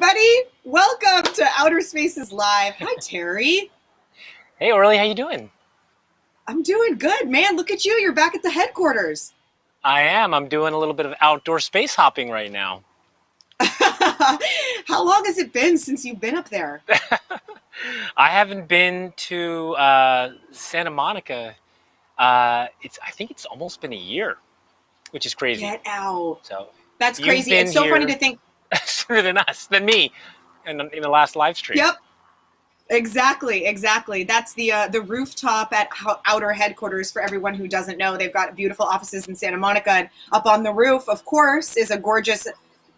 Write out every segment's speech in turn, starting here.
everybody. Welcome to Outer Spaces Live. Hi, Terry. Hey, Orly, how you doing? I'm doing good, man. Look at you. You're back at the headquarters. I am. I'm doing a little bit of outdoor space hopping right now. How long has it been since you've been up there? I haven't been to Santa Monica. I think it's almost been a year, which is crazy. Get out. So That's you've crazy. been It's so here funny to think. sooner than me in the last live stream. Yep. Exactly. That's the rooftop at Outer headquarters. For everyone who doesn't know, they've got beautiful offices in Santa Monica, and up on the roof, of course, is a gorgeous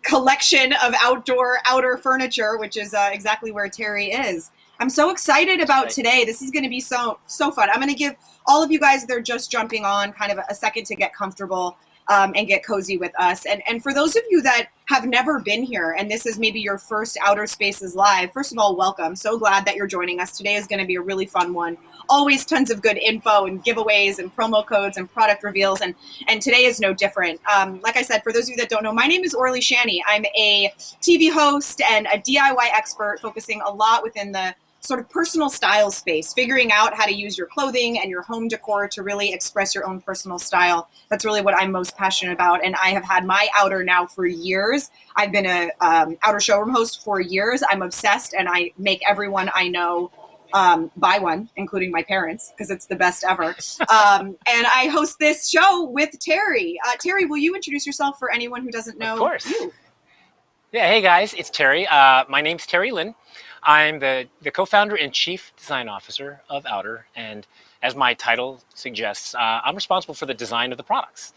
collection of outer furniture, which is exactly where Terry is. I'm so excited about today. This is going to be so fun. I'm going to give all of you guys that are just jumping on kind of a second to get comfortable and get cozy with us. And for those of you that have never been here, and this is maybe your first Outer Spaces Live, first of all, welcome. So glad that you're joining us. Today is going to be a really fun one. Always tons of good info and giveaways and promo codes and product reveals, and today is no different. Like I said, for those of you that don't know, my name is Orly Shani. I'm a TV host and a DIY expert focusing a lot within the sort of personal style space, figuring out how to use your clothing and your home decor to really express your own personal style. That's really what I'm most passionate about. And I have had my outer now for years. I've been a outer showroom host for years. I'm obsessed, and I make everyone I know buy one, including my parents, because it's the best ever. And I host this show with Terry. Terry, will you introduce yourself for anyone who doesn't know? Of course. You? Yeah, hey guys, it's Terry. My name's Terry Lynn. I'm the co-founder and chief design officer of Outer, and as my title suggests, I'm responsible for the design of the products.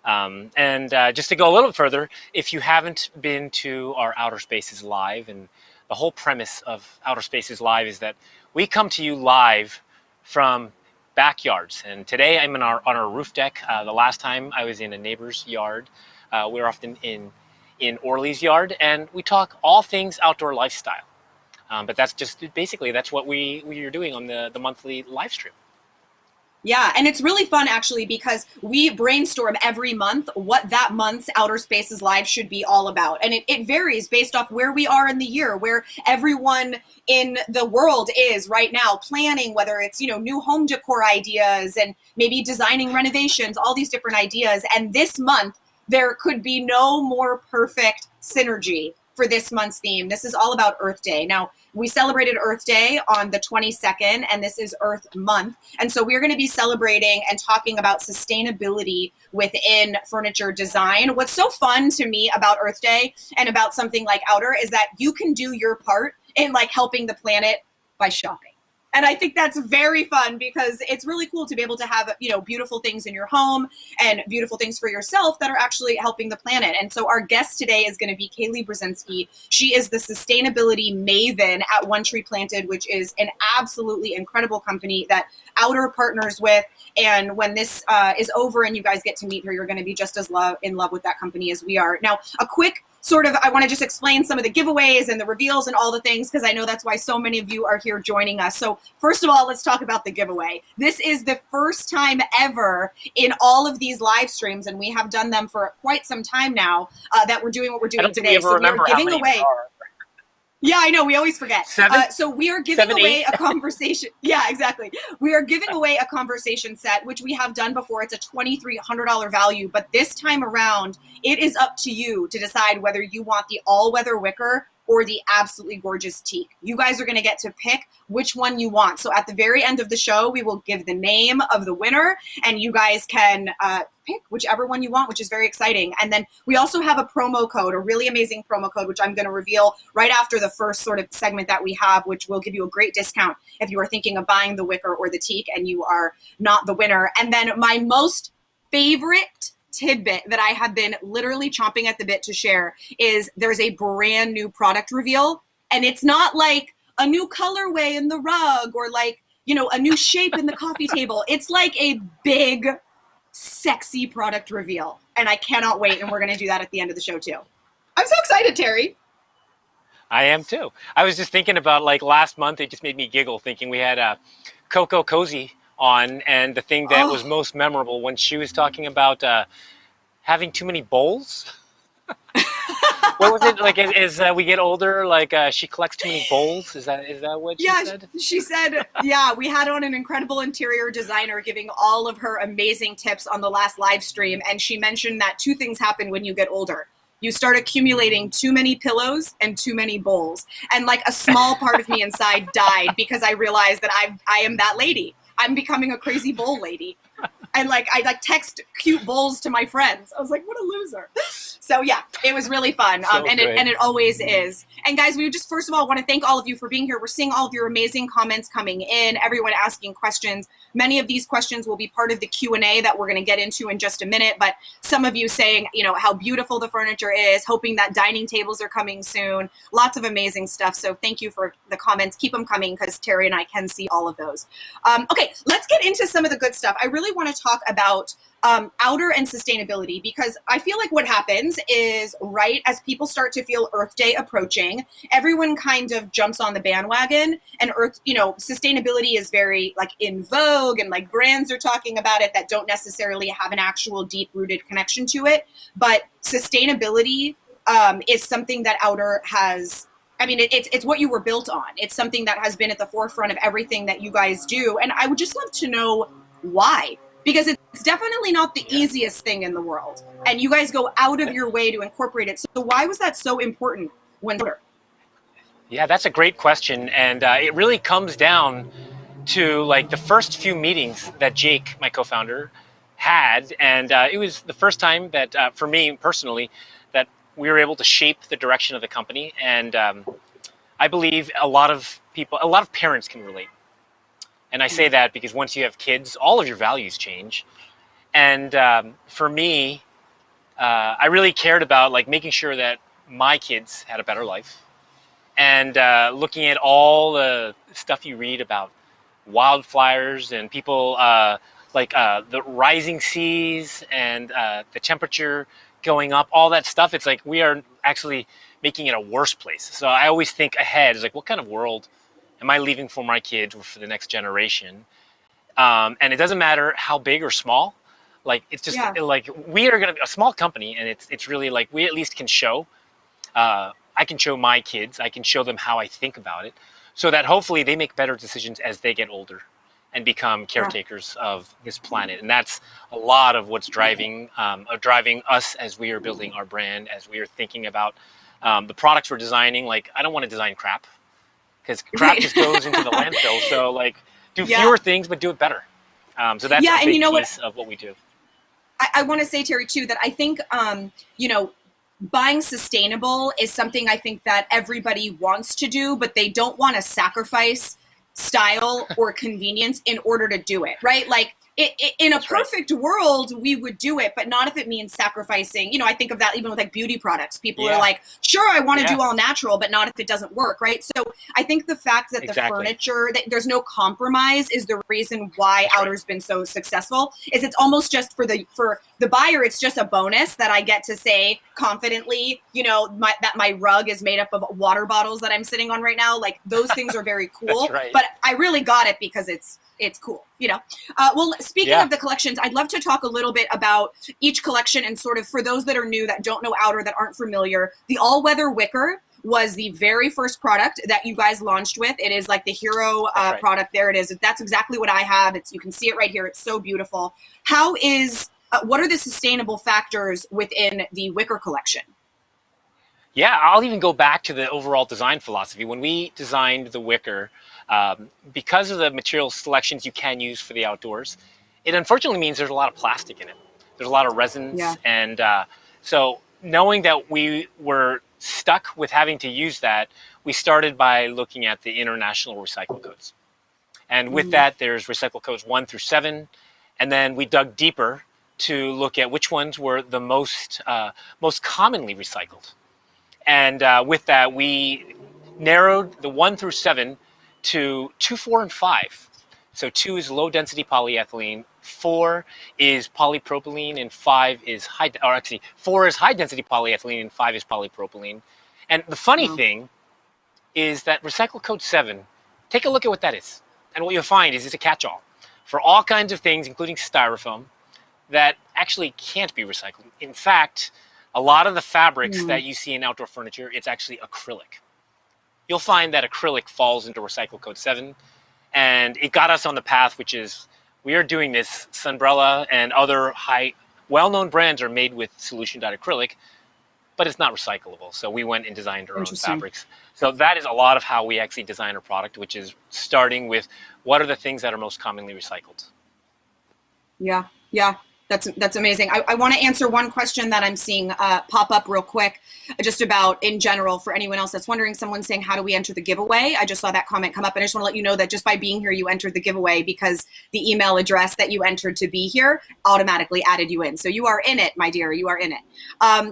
Just to go a little bit further, if you haven't been to our Outer Spaces Live, and the whole premise of Outer Spaces Live is that we come to you live from backyards. And today I'm on our roof deck. The last time I was in a neighbor's yard. We're often in Orly's yard, and we talk all things outdoor lifestyle. But that's just basically that's what we are doing on the monthly live stream. Yeah, and it's really fun actually because we brainstorm every month what that month's Outer Spaces Live should be all about. And it varies based off where we are in the year, where everyone in the world is right now planning, whether it's, new home decor ideas and maybe designing renovations, all these different ideas. And this month, there could be no more perfect synergy for this month's theme. This is all about Earth Day. Now, we celebrated Earth Day on the 22nd, and this is Earth Month. And so we're going to be celebrating and talking about sustainability within furniture design. What's so fun to me about Earth Day and about something like Outer is that you can do your part in helping the planet by shopping. And I think that's very fun because it's really cool to be able to have, beautiful things in your home and beautiful things for yourself that are actually helping the planet. And so our guest today is going to be Kaylee Brzezinski. She is the sustainability maven at One Tree Planted, which is an absolutely incredible company that Outer partners with. And when this is over and you guys get to meet her, you're going to be just as in love with that company as we are. Now, a quick I want to just explain some of the giveaways and the reveals and all the things, because I know that's why so many of you are here joining us. So first of all, let's talk about the giveaway. This is the first time ever in all of these live streams, and we have done them for quite some time now, that we're doing what we're doing today. So we are giving away. Yeah, I know. We always forget. So we are giving away 8. a conversation. Yeah, exactly. We are giving away a conversation set, which we have done before. It's a $2,300 value. But this time around, it is up to you to decide whether you want the all-weather wicker or the absolutely gorgeous teak. You guys are going to get to pick which one you want. So at the very end of the show, we will give the name of the winner, and you guys can pick whichever one you want, which is very exciting. And then we also have a promo code, a really amazing promo code, which I'm going to reveal right after the first sort of segment that we have, which will give you a great discount if you are thinking of buying the wicker or the teak and you are not the winner. And then my most favorite tidbit that I have been literally chomping at the bit to share is there's a brand new product reveal, and it's not like a new colorway in the rug or a new shape in the coffee table. It's like a big, sexy product reveal, and I cannot wait, and we're going to do that at the end of the show too. I'm so excited, Terry. I am too. I was just thinking about last month, it just made me giggle thinking we had a Coco Cozy on, and the thing that was most memorable when she was talking about having too many bowls. What was it like? Is we get older, like she collects too many bowls? Is that what she said? She said, yeah, we had on an incredible interior designer giving all of her amazing tips on the last live stream. And she mentioned that two things happen when you get older. You start accumulating too many pillows and too many bowls. And like a small part of me inside died because I realized that I am that lady. I'm becoming a crazy bowl lady. And like I like text cute bowls to my friends. I was like, what a loser. So yeah, it was really fun. And it always is. And guys, we just first of all want to thank all of you for being here. We're seeing all of your amazing comments coming in, everyone asking questions. Many of these questions will be part of the Q&A that we're going to get into in just a minute. But some of you saying, you know, how beautiful the furniture is, hoping that dining tables are coming soon. Lots of amazing stuff. So thank you for the comments. Keep them coming because Terry and I can see all of those. Okay, let's get into some of the good stuff. I really want to talk about outer and sustainability, because I feel like what happens is right as people start to feel Earth Day approaching, everyone kind of jumps on the bandwagon, and Earth, you know, sustainability is very like in vogue, and like brands are talking about it that don't necessarily have an actual deep rooted connection to it. But sustainability is something that outer has. I mean, it's what you were built on. It's something that has been at the forefront of everything that you guys do. And I would just love to know why, because it's definitely not the easiest thing in the world. And you guys go out of your way to incorporate it. So why was that so important when? Yeah, that's a great question. And it really comes down to like the first few meetings that Jake, my co-founder, had. And it was the first time that for me personally, that we were able to shape the direction of the company. And I believe a lot of parents can relate. And I say that because once you have kids, all of your values change. And for me, I really cared about like making sure that my kids had a better life. And looking at all the stuff you read about wildfires and people the rising seas and the temperature going up, all that stuff, it's like we are actually making it a worse place. So I always think ahead, it's like, what kind of world am I leaving for my kids or for the next generation? And it doesn't matter how big or small. Like it's just like we are going to be a small company, and it's really like we at least can show. I can show my kids. I can show them how I think about it, so that hopefully they make better decisions as they get older and become caretakers of this planet. And that's a lot of what's driving us as we are building our brand, as we are thinking about the products we're designing. Like I don't want to design crap, because crap just goes into the landfill. So like do fewer things, but do it better. So that's a big piece of what we do. I want to say, Terry, too, that I think, buying sustainable is something I think that everybody wants to do, but they don't want to sacrifice style or convenience in order to do it, right? Like in a perfect world, we would do it, but not if it means sacrificing. You know, I think of that even with like beauty products. People are like, sure, I want to do all natural, but not if it doesn't work, right? So I think the fact that the furniture, that there's no compromise, is the reason why Outer's been so successful. Is it's almost just for the buyer, it's just a bonus that I get to say confidently, you know, that my rug is made up of water bottles that I'm sitting on right now. Like those things are very cool, but I really got it because it's cool, you know. Well, speaking of the collections, I'd love to talk a little bit about each collection, and sort of for those that are new, that don't know Outer, that aren't familiar, the all-weather wicker was the very first product that you guys launched with. It is like the hero product. There it is. That's exactly what I have. You can see it right here. It's so beautiful. What are the sustainable factors within the wicker collection? Yeah, I'll even go back to the overall design philosophy. When we designed the wicker, because of the material selections you can use for the outdoors, it unfortunately means there's a lot of plastic in it. There's a lot of resins. And so knowing that we were stuck with having to use that, we started by looking at the international recycle codes. And with that, there's recycle codes 1 through 7. And then we dug deeper to look at which ones were the most commonly recycled. And with that, we narrowed the 1 through 7 to 2, 4, and 5. So 2 is low density polyethylene, 4 is polypropylene, and 5 is 4 is high density polyethylene, and 5 is polypropylene. And the funny thing is that recycle code 7, take a look at what that is. And what you'll find is it's a catch-all for all kinds of things, including styrofoam, that actually can't be recycled. In fact, A lot of the fabrics that you see in outdoor furniture, it's actually acrylic. You'll find that acrylic falls into Recycle Code 7, and it got us on the path, which is we are doing this. Sunbrella and other well-known brands are made with solution dyed acrylic, but it's not recyclable. So we went and designed our own fabrics. So that is a lot of how we actually design our product, which is starting with what are the things that are most commonly recycled. Yeah, yeah. That's amazing. I want to answer one question that I'm seeing pop up real quick, just about in general for anyone else that's wondering. Someone's saying, how do we enter the giveaway? I just saw that comment come up, and I just want to let you know that just by being here, you entered the giveaway because the email address that you entered to be here automatically added you in. So you are in it, my dear. You are in it.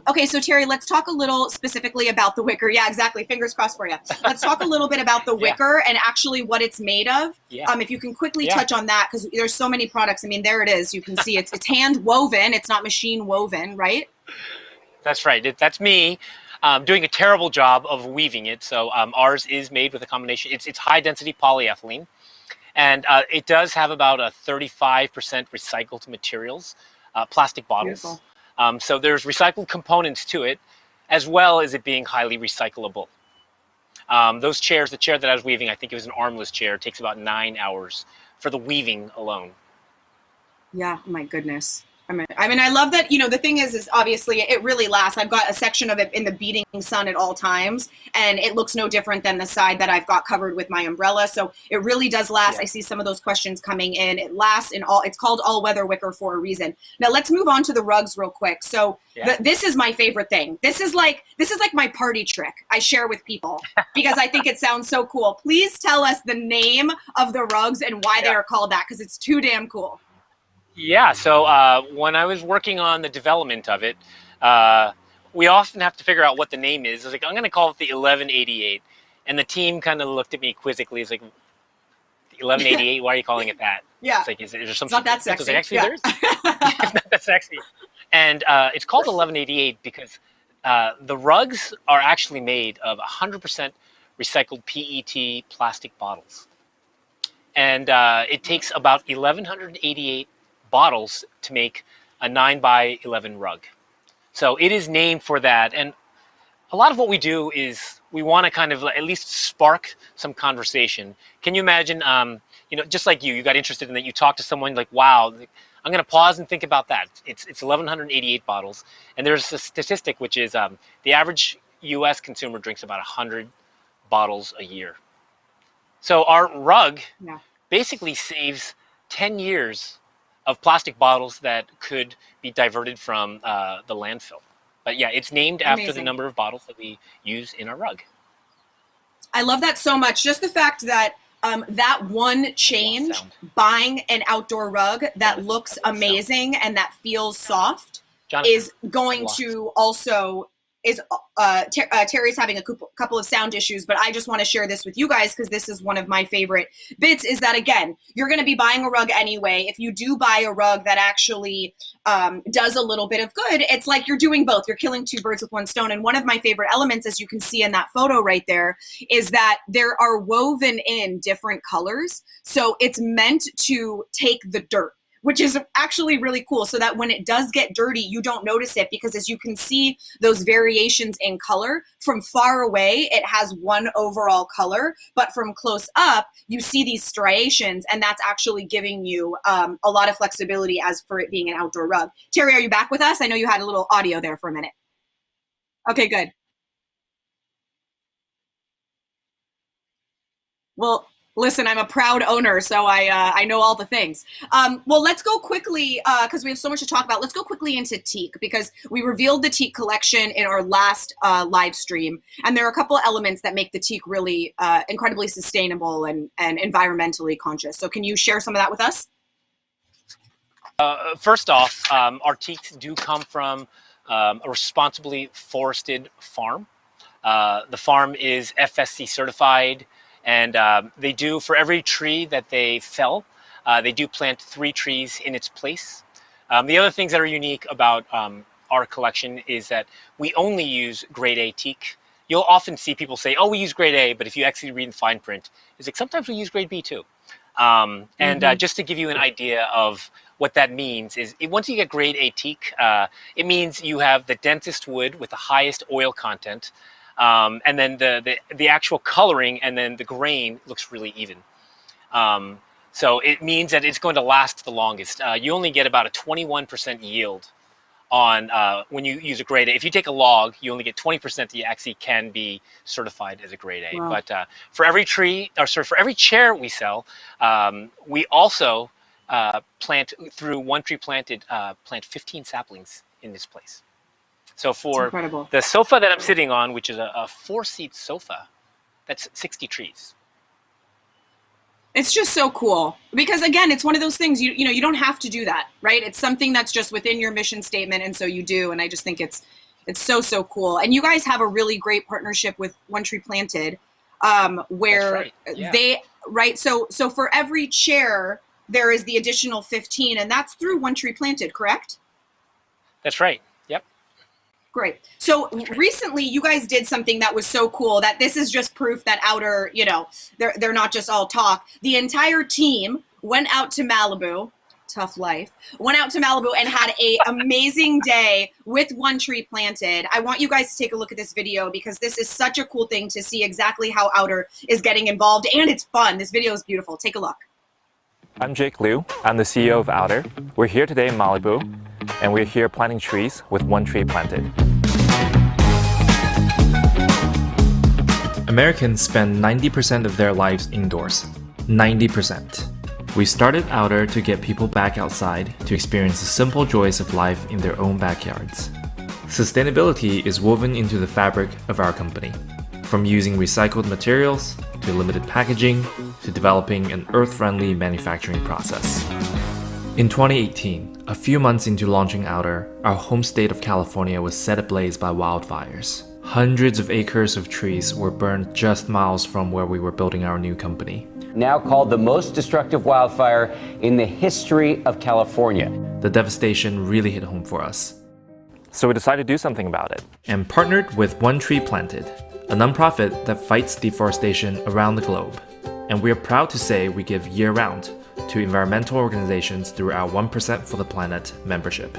Okay, so Terry, let's talk a little specifically about the wicker. Yeah, exactly. Fingers crossed for you. Let's talk a little bit about the wicker and actually what it's made of. If you can quickly touch on that, because there's so many products. I mean, there it is. You can see it's hand woven. It's not machine woven, right? That's right. That's me doing a terrible job of weaving it. So ours is made with a combination. It's high density polyethylene, and it does have about a 35% recycled materials, plastic bottles. So there's recycled components to it, as well as it being highly recyclable. Those chairs, the chair that I was weaving, I think it was an armless chair, takes about 9 hours for the weaving alone. Yeah, my goodness. I mean, I love that, the thing is obviously it really lasts. I've got a section of it in the beating sun at all times, and it looks no different than the side that I've got covered with my umbrella. So it really does last. I see some of those questions coming in. It lasts it's called all-weather wicker for a reason. Now let's move on to the rugs real quick. So this is my favorite thing. This is like my party trick I share with people because I think it sounds so cool. Please tell us the name of the rugs and why they are called that, because it's too damn cool. Yeah, so when I was working on the development of it, we often have to figure out what the name is. I was like, I'm going to call it the 1188. And the team kind of looked at me quizzically. It's like, the 1188, why are you calling it that? Yeah. It's like, is there something? It's not that sexy. Like, actually, there's. It's not that sexy. And it's called 1188 because the rugs are actually made of 100% recycled PET plastic bottles. And it takes about 1,188 bottles to make a 9x11 rug. So it is named for that. And a lot of what we do is we want to kind of at least spark some conversation. Can you imagine, just like you got interested in that, you talked to someone like, wow, I'm going to pause and think about that. It's 1,188 bottles. And there's a statistic, which is the average US consumer drinks about 100 bottles a year. So our rug basically saves 10 years of plastic bottles that could be diverted from the landfill. But yeah, it's named after the number of bottles that we use in our rug. I love that so much. Just the fact that that one change, buying an outdoor rug that looks amazing and that feels soft, is going to also Terry's having a couple of sound issues, but I just want to share this with you guys because this is one of my favorite bits, is that, again, you're going to be buying a rug anyway. If you do buy a rug that actually does a little bit of good, it's like you're doing both. You're killing two birds with one stone. And one of my favorite elements, as you can see in that photo right there, is that there are woven in different colors. So it's meant to take the dirt, which is actually really cool, so that when it does get dirty, you don't notice it, because as you can see those variations in color, from far away, it has one overall color, but from close up, you see these striations, and that's actually giving you a lot of flexibility as for it being an outdoor rug. Terry, are you back with us? I know you had a little audio there for a minute. Okay, good. Well, listen, I'm a proud owner, so I know all the things. Well, let's go quickly, because we have so much to talk about. Let's go quickly into teak, because we revealed the teak collection in our last live stream, and there are a couple of elements that make the teak really incredibly sustainable and environmentally conscious. So can you share some of that with us? First off, our teaks do come from a responsibly forested farm. The farm is FSC certified. And they do, for every tree that they fell, they do plant 3 trees in its place. The other things that are unique about our collection is that we only use grade A teak. You'll often see people say, oh, we use grade A, but if you actually read in fine print, it's like sometimes we use grade B too. Just to give you an idea of what that means is once you get grade A teak, it means you have the densest wood with the highest oil content, and then the actual coloring and then the grain looks really even. So it means that it's going to last the longest. You only get about a 21% yield on when you use a grade A. If you take a log, you only get 20% that you actually can be certified as a grade A. Wow. But for every for every chair we sell, we also plant through One Tree Planted, plant 15 saplings in this place. So for the sofa that I'm sitting on, which is a 4-seat sofa, that's 60 trees. It's just so cool because, again, it's one of those things, you don't have to do that, right? It's something that's just within your mission statement, and so you do. And I just think it's so cool. And you guys have a really great partnership with One Tree Planted, where So for every chair there is the additional 15, and that's through One Tree Planted, correct? That's right. Yep. Great. So recently you guys did something that was so cool that this is just proof that Outer, they're not just all talk. The entire team went out to Malibu, tough life, went out to Malibu and had a amazing day with One Tree Planted. I want you guys to take a look at this video because this is such a cool thing to see exactly how Outer is getting involved, and it's fun. This video is beautiful. Take a look. I'm Jake Liu. I'm the CEO of Outer. We're here today in Malibu, and we're here planting trees with One Tree Planted. Americans spend 90% of their lives indoors. 90%. We started Outer to get people back outside to experience the simple joys of life in their own backyards. Sustainability is woven into the fabric of our company. From using recycled materials, to limited packaging, to developing an earth-friendly manufacturing process. In 2018, a few months into launching Outer, our home state of California was set ablaze by wildfires. Hundreds of acres of trees were burned just miles from where we were building our new company. Now called the most destructive wildfire in the history of California. The devastation really hit home for us. So we decided to do something about it. And partnered with One Tree Planted, a nonprofit that fights deforestation around the globe. And we are proud to say we give year-round to environmental organizations through our 1% for the Planet membership.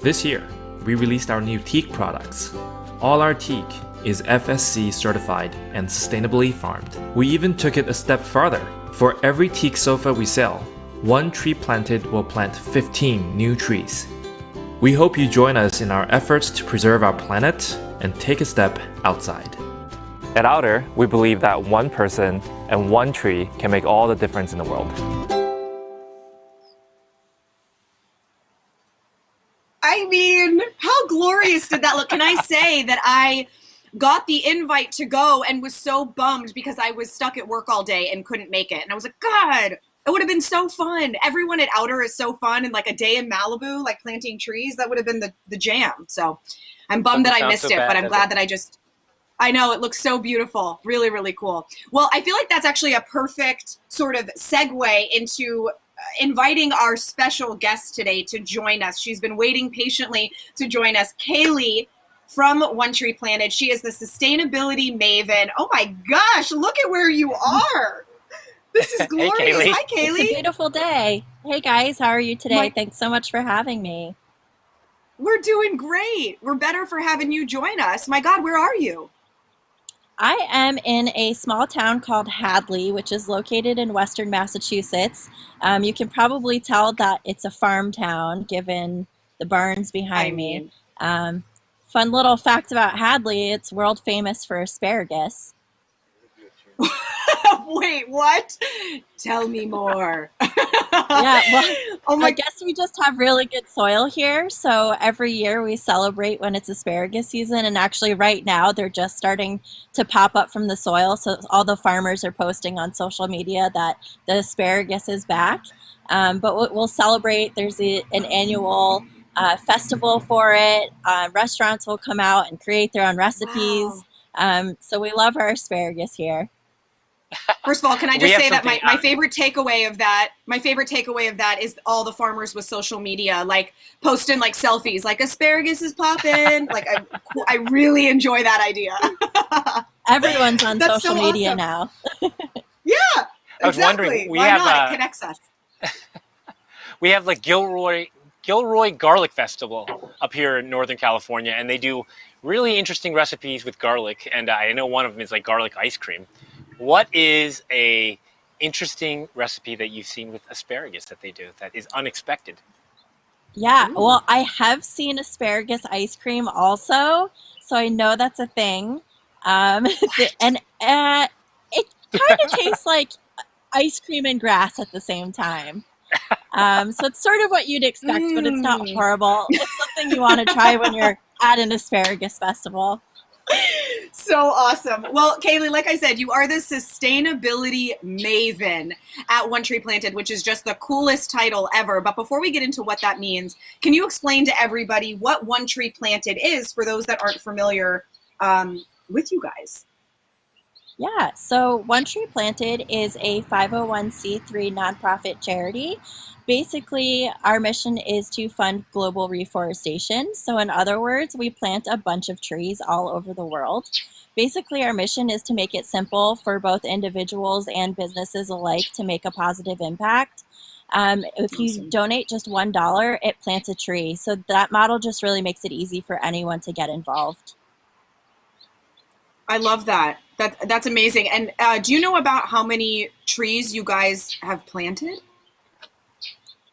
This year, we released our new teak products. All our teak is FSC certified and sustainably farmed. We even took it a step farther. For every teak sofa we sell, One Tree Planted will plant 15 new trees. We hope you join us in our efforts to preserve our planet and take a step outside. At Outer, we believe that one person and one tree can make all the difference in the world. I mean, how glorious did that look? Can I say that I got the invite to go and was so bummed because I was stuck at work all day and couldn't make it. And I was like, God, it would have been so fun. Everyone at Outer is so fun. And like a day in Malibu, like planting trees, that would have been the jam. So I'm bummed that I missed it, but I'm glad that I know, it looks so beautiful. Really, really cool. Well, I feel like that's actually a perfect sort of segue into inviting our special guest today to join us. She's been waiting patiently to join us. Kaylee from One Tree Planted. She is the sustainability maven. Oh my gosh, look at where you are. This is glorious. Hey, Kaylee. Hi, Kaylee. It's a beautiful day. Hey guys, how are you today? Thanks so much for having me. We're doing great. We're better for having you join us. My God, where are you? I am in a small town called Hadley, which is located in western Massachusetts. You can probably tell that it's a farm town given the barns behind me. Fun little fact about Hadley, it's world famous for asparagus. Wait, what? Tell me more. Yeah, well, I guess we just have really good soil here. So every year we celebrate when it's asparagus season. And actually right now they're just starting to pop up from the soil. So all the farmers are posting on social media that the asparagus is back. But we'll celebrate. There's an annual festival for it. Restaurants will come out and create their own recipes. Wow. So we love our asparagus here. First of all, can I just say that my favorite takeaway of that is all the farmers with social media, like posting like selfies, like asparagus is popping. Like I really enjoy that idea. Everyone's on social media now. Yeah. I was wondering, Why not? It connects us. we have like Gilroy Garlic Festival up here in Northern California, and they do really interesting recipes with garlic. And I know one of them is like garlic ice cream. What is a interesting recipe that you've seen with asparagus that they do that is unexpected? Yeah, well, I have seen asparagus ice cream also, so I know that's a thing. And it kind of tastes like ice cream and grass at the same time. So it's sort of what you'd expect, but it's not horrible. It's something you want to try when you're at an asparagus festival. So awesome. Well, Kaylee, like I said, you are the sustainability maven at One Tree Planted, which is just the coolest title ever. But before we get into what that means, can you explain to everybody what One Tree Planted is for those that aren't familiar with you guys? Yeah, so One Tree Planted is a 501c3 nonprofit charity. Basically, our mission is to fund global reforestation. So in other words, we plant a bunch of trees all over the world. Basically, our mission is to make it simple for both individuals and businesses alike to make a positive impact. If you donate just $1, it plants a tree. So that model just really makes it easy for anyone to get involved. I love that. That's amazing. And do you know about how many trees you guys have planted?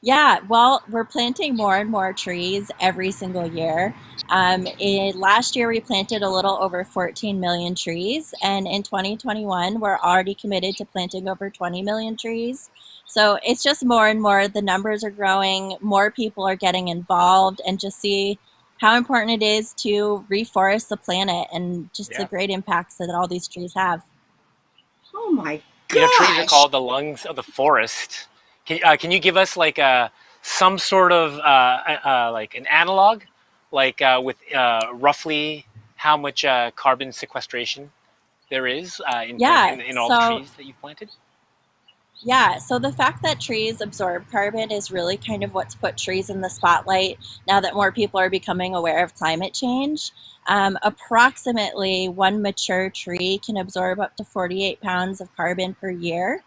Yeah, well, we're planting more and more trees every single year. Last year, we planted a little over 14 million trees. And in 2021, we're already committed to planting over 20 million trees. So it's just more and more. The numbers are growing. More people are getting involved, and just see how important it is to reforest the planet and just the great impacts that all these trees have. Oh my gosh. You know, trees are called the lungs of the forest. Can you give us like some sort of like an analog, like with roughly how much carbon sequestration there is in all the trees that you've planted? Yeah, so the fact that trees absorb carbon is really kind of what's put trees in the spotlight now that more people are becoming aware of climate change. Approximately one mature tree can absorb up to 48 pounds of carbon per year.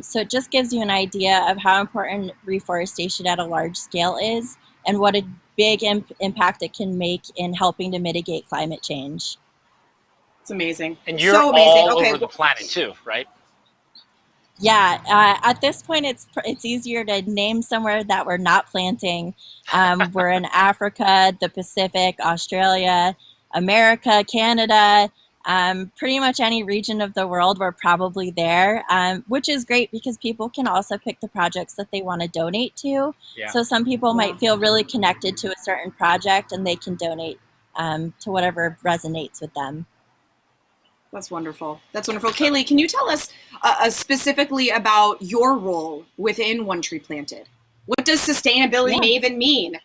So it just gives you an idea of how important reforestation at a large scale is and what a big impact it can make in helping to mitigate climate change. It's amazing. And you're so amazing. all over the planet too, right? Yeah, at this point, it's easier to name somewhere that we're not planting. We're in Africa, the Pacific, Australia, America, Canada, pretty much any region of the world, we're probably there, which is great because people can also pick the projects that they want to donate to. Yeah. So some people might feel really connected to a certain project and they can donate to whatever resonates with them. That's wonderful. That's wonderful. Kaylee, can you tell us specifically about your role within One Tree Planted? What does sustainability maven mean?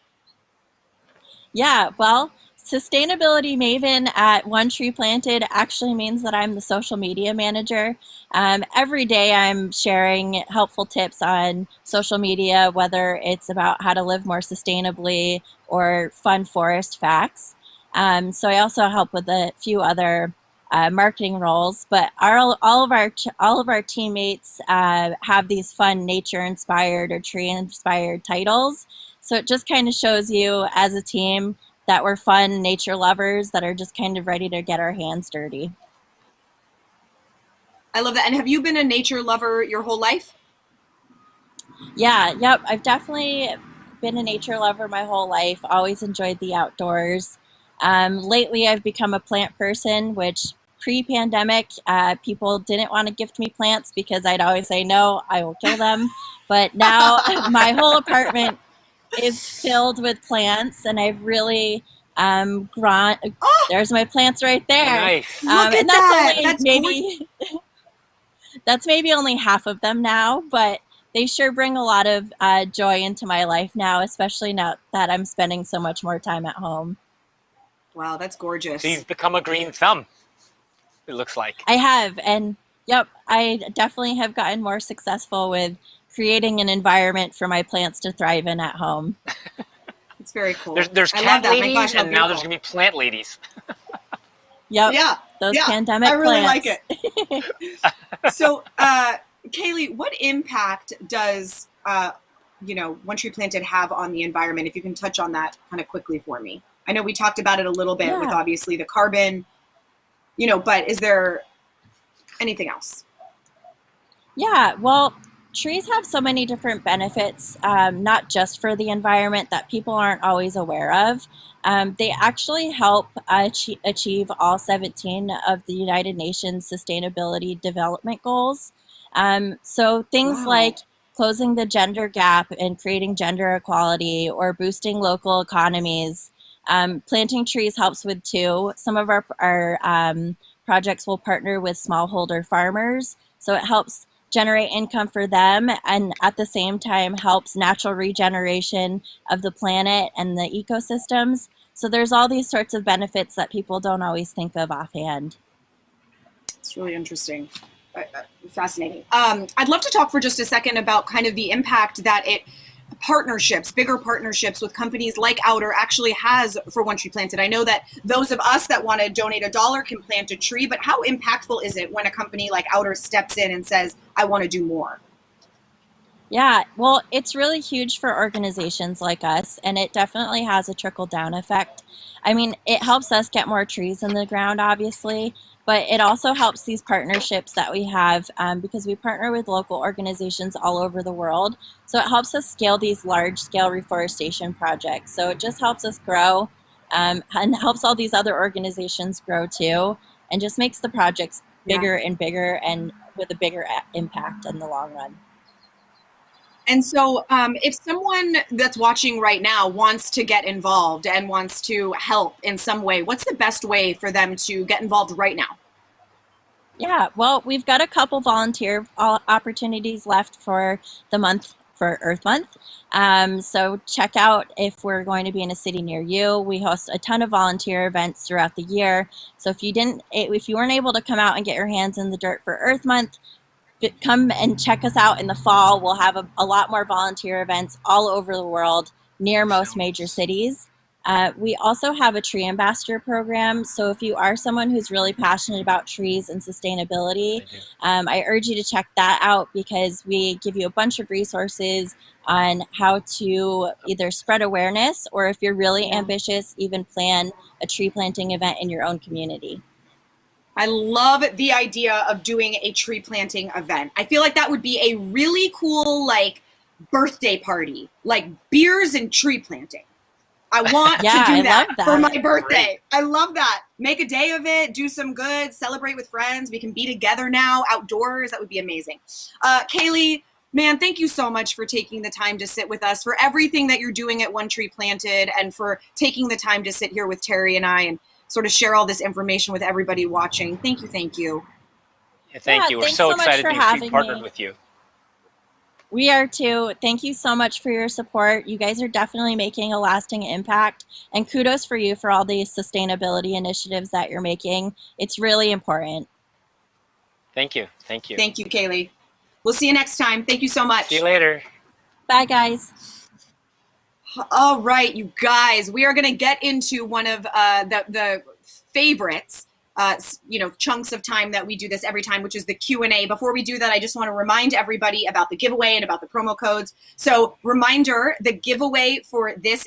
Yeah, well, sustainability maven at One Tree Planted actually means that I'm the social media manager. Every day I'm sharing helpful tips on social media, whether it's about how to live more sustainably or fun forest facts. So I also help with a few other marketing roles, but all of our teammates have these fun nature-inspired or tree-inspired titles. So it just kind of shows you as a team that we're fun nature lovers that are just kind of ready to get our hands dirty. I love that. And have you been a nature lover your whole life? Yeah, yep. I've definitely been a nature lover my whole life. Always enjoyed the outdoors. Lately, I've become a plant person, which pre-pandemic, people didn't want to gift me plants because I'd always say, no, I will kill them. But now my whole apartment is filled with plants, and I've really grown. There's my plants right there. Nice. Look at and that's that. That's maybe only half of them now, but they sure bring a lot of joy into my life now, especially now that I'm spending so much more time at home. Wow, that's gorgeous. So you've become a green thumb, it looks like. I have, and yep, I definitely have gotten more successful with creating an environment for my plants to thrive in at home. It's very cool. There's cat ladies, and now there's going to be plant ladies. Yep. Yeah. Those pandemic I really plants. like it. So, Kaylee, what impact does, One Tree Planted have on the environment? If you can touch on that kind of quickly for me. I know we talked about it a little bit with obviously the carbon, but is there anything else? Yeah, well, trees have so many different benefits, not just for the environment that people aren't always aware of. They actually help achieve all 17 of the United Nations Sustainability Development Goals. So things like closing the gender gap and creating gender equality or boosting local economies. Planting trees helps with too. Some of our projects will partner with smallholder farmers, so it helps generate income for them and at the same time helps natural regeneration of the planet and the ecosystems. So there's all these sorts of benefits that people don't always think of offhand. It's really interesting. Fascinating. I'd love to talk for just a second about kind of the impact that bigger partnerships with companies like Outer actually has for One Tree Planted. I know that those of us that want to donate $1 can plant a tree, but how impactful is it when a company like Outer steps in and says, I want to do more? Yeah, well, it's really huge for organizations like us, and it definitely has a trickle-down effect. I mean, it helps us get more trees in the ground, obviously, but it also helps these partnerships that we have because we partner with local organizations all over the world. So it helps us scale these large-scale reforestation projects. So it just helps us grow and helps all these other organizations grow too, and just makes the projects bigger and bigger and with a bigger impact in the long run. And so if someone that's watching right now wants to get involved and wants to help in some way, what's the best way for them to get involved right now? Yeah, well, we've got a couple volunteer opportunities left for the month, for Earth Month. So check out if we're going to be in a city near you. We host a ton of volunteer events throughout the year. So if you weren't able to come out and get your hands in the dirt for Earth Month, come and check us out in the fall. We'll have a lot more volunteer events all over the world near most major cities. We also have a tree ambassador program. So if you are someone who's really passionate about trees and sustainability, I urge you to check that out because we give you a bunch of resources on how to either spread awareness or if you're really ambitious, even plan a tree planting event in your own community. I love the idea of doing a tree planting event. I feel like that would be a really cool, birthday party, like beers and tree planting. I want to do that for my birthday. Great. I love that. Make a day of it, do some good, celebrate with friends. We can be together now outdoors. That would be amazing. Kaylee, man, thank you so much for taking the time to sit with us, for everything that you're doing at One Tree Planted, and for taking the time to sit here with Terry and I and sort of share all this information with everybody watching. Thank you. Thank you. Yeah, thank you. We're so excited to be partnered with you. We are too. Thank you so much for your support. You guys are definitely making a lasting impact, and kudos for you for all these sustainability initiatives that you're making. It's really important. Thank you. Thank you. Thank you, Kaylee. We'll see you next time. Thank you so much. See you later. Bye, guys. All right, you guys, we are going to get into one of the favorites, chunks of time that we do this every time, which is the Q&A. Before we do that, I just want to remind everybody about the giveaway and about the promo codes. So reminder, the giveaway for this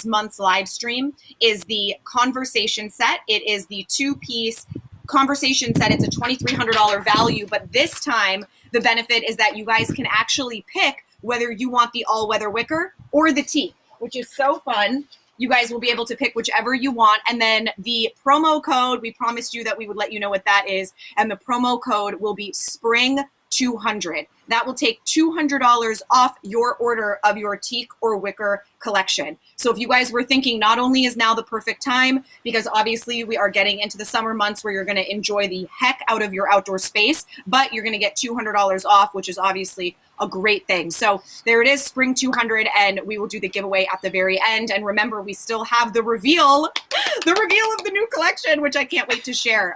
month's live stream is the conversation set. It is the 2-piece conversation set. It's a $2,300 value, but this time the benefit is that you guys can actually pick whether you want the all-weather wicker or the teak, which is so fun. You guys will be able to pick whichever you want. And then the promo code, we promised you that we would let you know what that is. And the promo code will be SPRING200. That will take $200 off your order of your teak or wicker collection. So if you guys were thinking, not only is now the perfect time, because obviously we are getting into the summer months where you're going to enjoy the heck out of your outdoor space, but you're going to get $200 off, which is obviously a great thing. So there it is, Spring 200, and we will do the giveaway at the very end. And remember, we still have the reveal of the new collection, which I can't wait to share.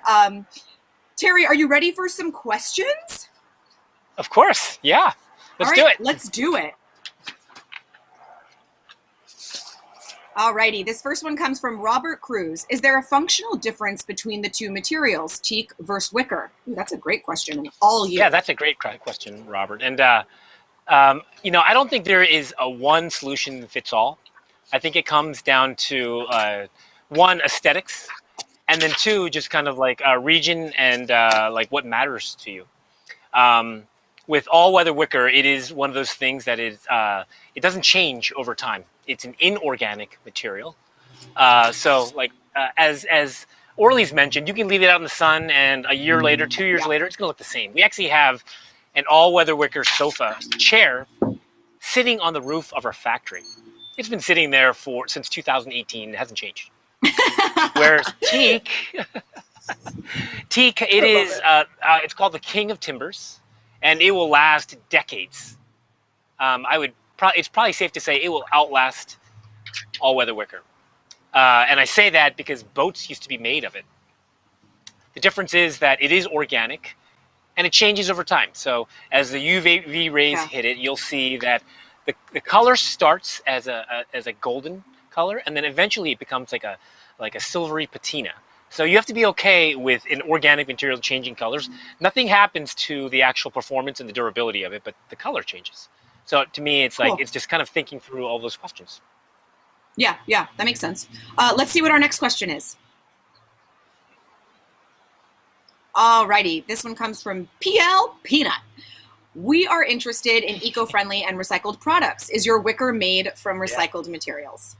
Terry, are you ready for some questions? Of course, yeah. Let's do it. Let's do it. Alrighty, this first one comes from Robert Cruz. Is there a functional difference between the two materials, teak versus wicker? Ooh, that's a great question. All year. Yeah, that's a great question, Robert. And you know, I don't think there is a one solution that fits all. I think it comes down to one, aesthetics, and then two, just kind of like region and like what matters to you. With all-weather wicker, it is one of those things that is it doesn't change over time. It's an inorganic material. So like as Orly's mentioned, you can leave it out in the sun, and a year later, 2 years later, it's going to look the same. We actually have an all-weather wicker sofa chair sitting on the roof of our factory. It's been sitting there since 2018. It hasn't changed. Whereas teak, it is it's called the king of timbers, and it will last decades. It's probably safe to say it will outlast all-weather wicker. And I say that because boats used to be made of it. The difference is that it is organic, and it changes over time. So as the UV rays hit it, you'll see that the color starts as a golden color, and then eventually it becomes like a silvery patina. So you have to be okay with an organic material changing colors. Nothing happens to the actual performance and the durability of it, but the color changes. So to me, it's like it's just kind of thinking through all those questions. Yeah, that makes sense. Let's see what our next question is. Alrighty, this one comes from PL Peanut. We are interested in eco-friendly and recycled products. Is your wicker made from recycled materials?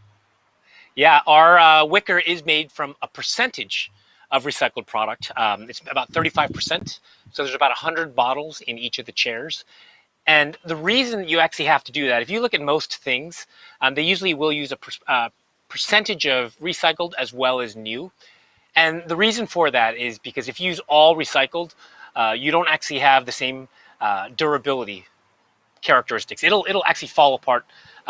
Yeah, our wicker is made from a percentage of recycled product. It's about 35%. So there's about 100 bottles in each of the chairs. And the reason you actually have to do that, if you look at most things, they usually will use a percentage of recycled as well as new. And the reason for that is because if you use all recycled, you don't actually have the same durability characteristics. It'll actually fall apart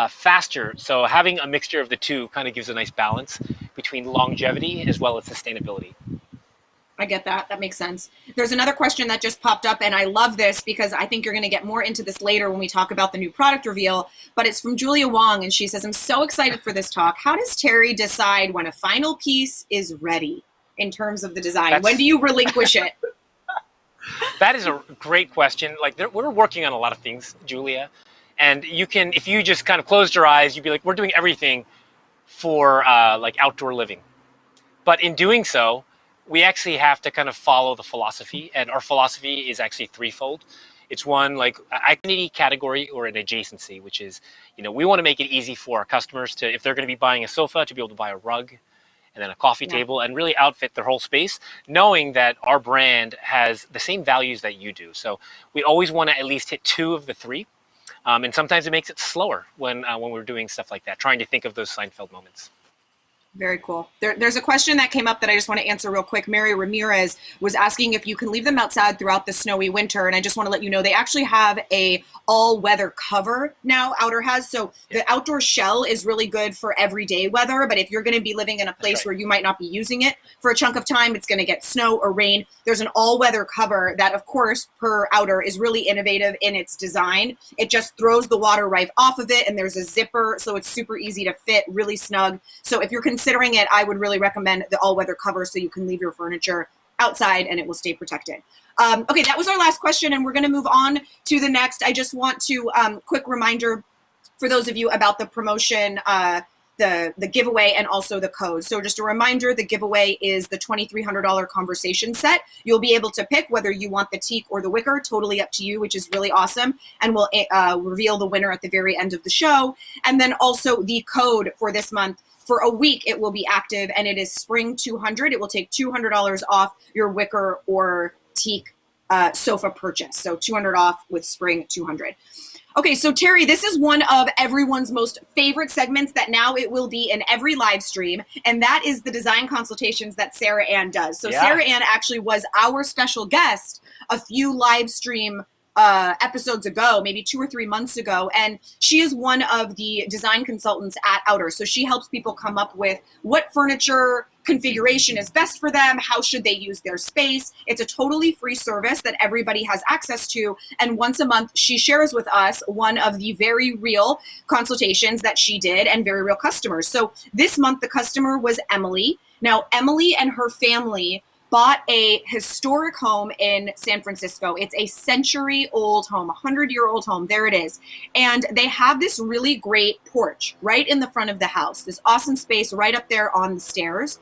faster. So having a mixture of the two kind of gives a nice balance between longevity as well as sustainability. I get that. That makes sense. There's another question that just popped up, and I love this because I think you're going to get more into this later when we talk about the new product reveal, but it's from Julia Wong, and she says, I'm so excited for this talk. How does Terry decide when a final piece is ready in terms of the design? When do you relinquish it? That is a great question. Like we're working on a lot of things, Julia, and you can, if you just kind of closed your eyes, you'd be like, we're doing everything for like outdoor living. But in doing so, we actually have to kind of follow the philosophy, and our philosophy is actually threefold. It's one, like identity, category, or an adjacency, which is, you know, we want to make it easy for our customers to, if they're going to be buying a sofa, to be able to buy a rug and then a coffee table and really outfit their whole space, knowing that our brand has the same values that you do. So we always want to at least hit two of the three. And sometimes it makes it slower when we're doing stuff like that, trying to think of those Seinfeld moments. Very cool. There's a question that came up that I just want to answer real quick. Mary Ramirez was asking if you can leave them outside throughout the snowy winter. And I just want to let you know, they actually have a all-weather cover now, Outer has. So the outdoor shell is really good for everyday weather. But if you're going to be living in a place where you might not be using it for a chunk of time, it's going to get snow or rain. There's an all-weather cover that, of course, per Outer, is really innovative in its design. It just throws the water right off of it. And there's a zipper, so it's super easy to fit, really snug. So if you're considering it, I would really recommend the all-weather cover so you can leave your furniture outside and it will stay protected. Okay, that was our last question, and we're going to move on to the next. I just want to quick reminder for those of you about the promotion, the giveaway, and also the code. So just a reminder, the giveaway is the $2,300 conversation set. You'll be able to pick whether you want the teak or the wicker, totally up to you, which is really awesome. And we'll reveal the winner at the very end of the show. And then also the code for this month. For a week, it will be active, and it is Spring 200. It will take $200 off your wicker or teak sofa purchase. So $200 off with Spring 200. Okay, so Terry, this is one of everyone's most favorite segments that now it will be in every live stream, and that is the design consultations that Sarah Ann does. So Sarah Ann actually was our special guest a few live stream episodes ago, maybe 2 or 3 months ago. And she is one of the design consultants at Outer. So she helps people come up with what furniture configuration is best for them. How should they use their space? It's a totally free service that everybody has access to. And once a month, she shares with us one of the very real consultations that she did and very real customers. So this month, the customer was Emily. Now, Emily and her family bought a historic home in San Francisco. It's a century-old home, 100-year-old home. There it is. And they have this really great porch right in the front of the house, this awesome space right up there on the stairs.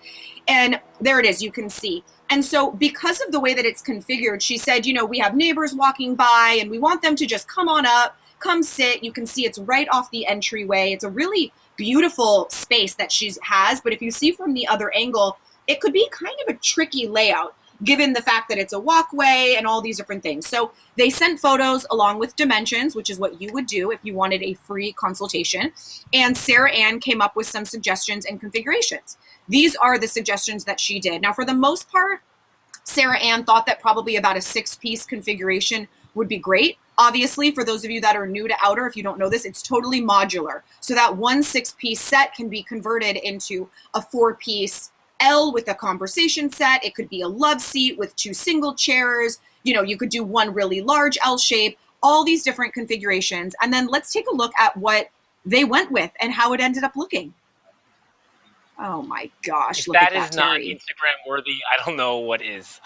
And there it is, you can see. And so because of the way that it's configured, she said, you know, we have neighbors walking by and we want them to just come on up, come sit. You can see it's right off the entryway. It's a really beautiful space that she has. But if you see from the other angle, it could be kind of a tricky layout given the fact that it's a walkway and all these different things. So they sent photos along with dimensions, which is what you would do if you wanted a free consultation. And Sarah Ann came up with some suggestions and configurations. These are the suggestions that she did. Now, for the most part, Sarah Ann thought that probably about a 6-piece configuration would be great. Obviously, for those of you that are new to Outer, if you don't know this, it's totally modular. So that one 6-piece set can be converted into a 4-piece L with a conversation set. It could be a love seat with 2 single chairs. You know, you could do one really large L shape, all these different configurations. And then let's take a look at what they went with and how it ended up looking. Oh my gosh. If look at that is not Instagram worthy, I don't know what is.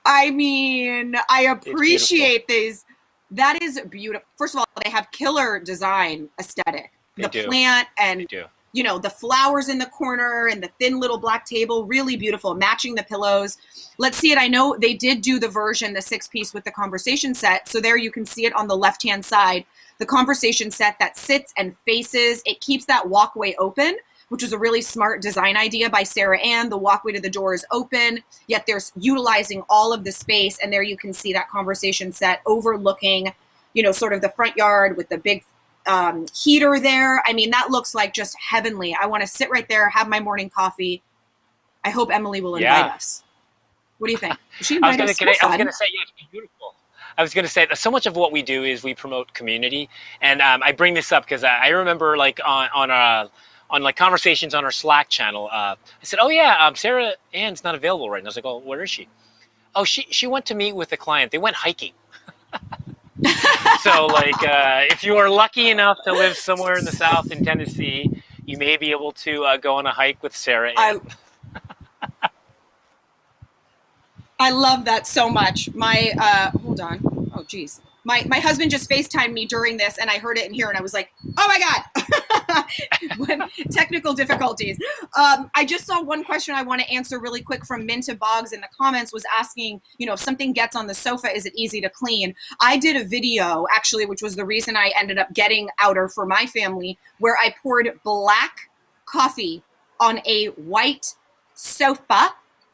I mean, I appreciate these. That is beautiful. First of all, they have killer design aesthetic. The plant and you know, the flowers in the corner and the thin little black table, really beautiful, matching the pillows. Let's see it. I know they did do the version, the 6-piece with the conversation set. So there you can see it on the left-hand side, the conversation set that sits and faces. It keeps that walkway open, which was a really smart design idea by Sarah Ann. The walkway to the door is open, yet they're utilizing all of the space. And there you can see that conversation set overlooking, you know, sort of the front yard with the big heater there. I mean, that looks like just heavenly. I want to sit right there, have my morning coffee. I hope Emily will invite us. What do you think? Will she invite us? I was going to say, yeah, it's beautiful. I was going to say that so much of what we do is we promote community. And I bring this up because I remember like on like conversations on our Slack channel, I said, oh yeah, Sarah Ann's not available right now. I was like, oh, where is she? Oh, she went to meet with a client. They went hiking. So like if you are lucky enough to live somewhere in the South in Tennessee, you may be able to go on a hike with Sarah Ann. I love that so much. My hold on. Oh geez. My husband just FaceTimed me during this and I heard it in here and I was like, oh my God. When technical difficulties. I just saw one question I want to answer really quick from Minta Boggs in the comments was asking, you know, if something gets on the sofa, is it easy to clean? I did a video actually, which was the reason I ended up getting Outer for my family, where I poured black coffee on a white sofa.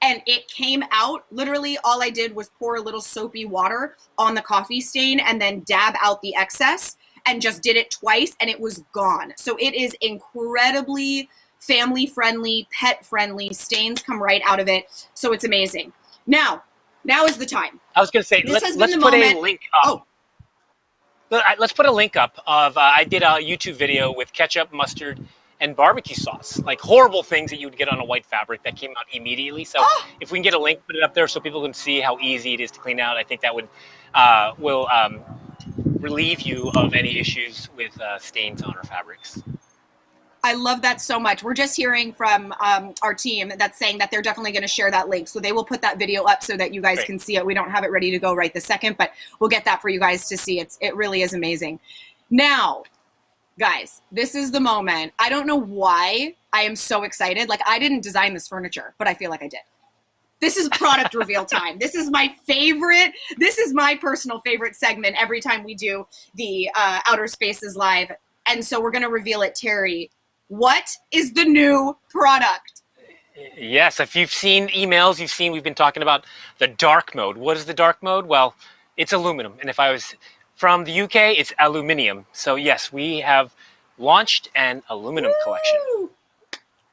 And it came out, literally all I did was pour a little soapy water on the coffee stain and then dab out the excess and just did it twice and it was gone. So it is incredibly family friendly, pet friendly. Stains come right out of it. So it's amazing. Now is the time. I was going to say, let's put a link up. Let's put a link up of, I did a YouTube video with ketchup, mustard, and barbecue sauce, like horrible things that you would get on a white fabric that came out immediately. So if we can get a link, put it up there so people can see how easy it is to clean out. I think that would will relieve you of any issues with stains on our fabrics. I love that so much. We're just hearing from our team that's saying that they're definitely going to share that link. So they will put that video up so that you guys can see it. We don't have it ready to go right this second, but we'll get that for you guys to see. It really is amazing. Now, guys, this is the moment. I don't know why I am so excited. Like, I didn't design this furniture, but I feel like I did. This is product reveal time. This is my favorite. This is my personal favorite segment every time we do the Outer Spaces Live. And so we're going to reveal it. Terry, what is the new product? Yes, if you've seen emails, you've seen we've been talking about the dark mode. What is the dark mode? Well, it's aluminum. And if I was from the UK, it's aluminium. So yes, we have launched an aluminum collection.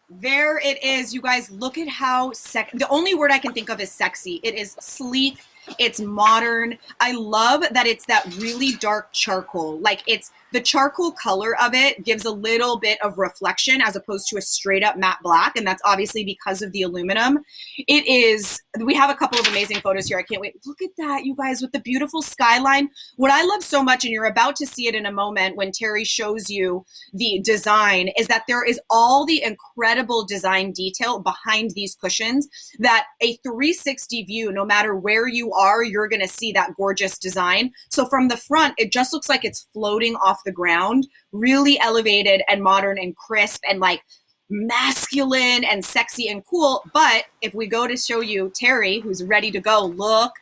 There it is. You guys, look at how the only word I can think of is sexy. It is sleek. It's modern. I love that it's that really dark charcoal. Like it's the charcoal color of it gives a little bit of reflection as opposed to a straight up matte black. And that's obviously because of the aluminum. It is, we have a couple of amazing photos here. I can't wait. Look at that, you guys, with the beautiful skyline. What I love so much, and you're about to see it in a moment when Terry shows you the design, is that there is all the incredible design detail behind these cushions that a 360 view, no matter where you are, you're going to see that gorgeous design. So from the front, it just looks like it's floating off the ground, really elevated and modern and crisp and like masculine and sexy and cool. But if we go to show you Terry, who's ready to go, look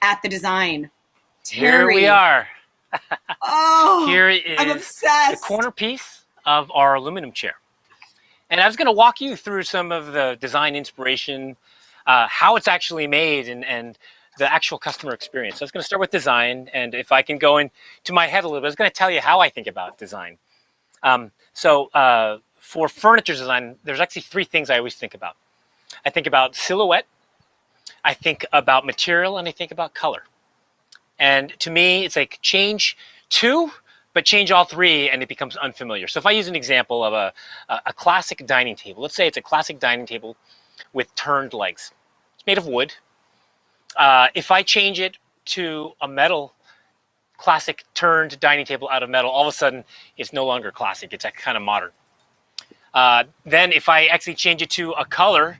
at the design. Terry. Here we are. Oh, here is I'm obsessed. The corner piece of our aluminum chair. And I was going to walk you through some of the design inspiration, how it's actually made, and the actual customer experience. So I was going to start with design, and if I can go into my head a little bit, I was going to tell you how I think about design. For furniture design, there's actually three things I always think about. I think about silhouette, I think about material, and I think about color. And to me, it's like change two, but change all three, and it becomes unfamiliar. So if I use an example of a classic dining table, let's say it's a classic dining table with turned legs. It's made of wood. If I change it to a metal classic turned dining table out of metal, all of a sudden it's no longer classic. It's kind of modern. Then if I actually change it to a color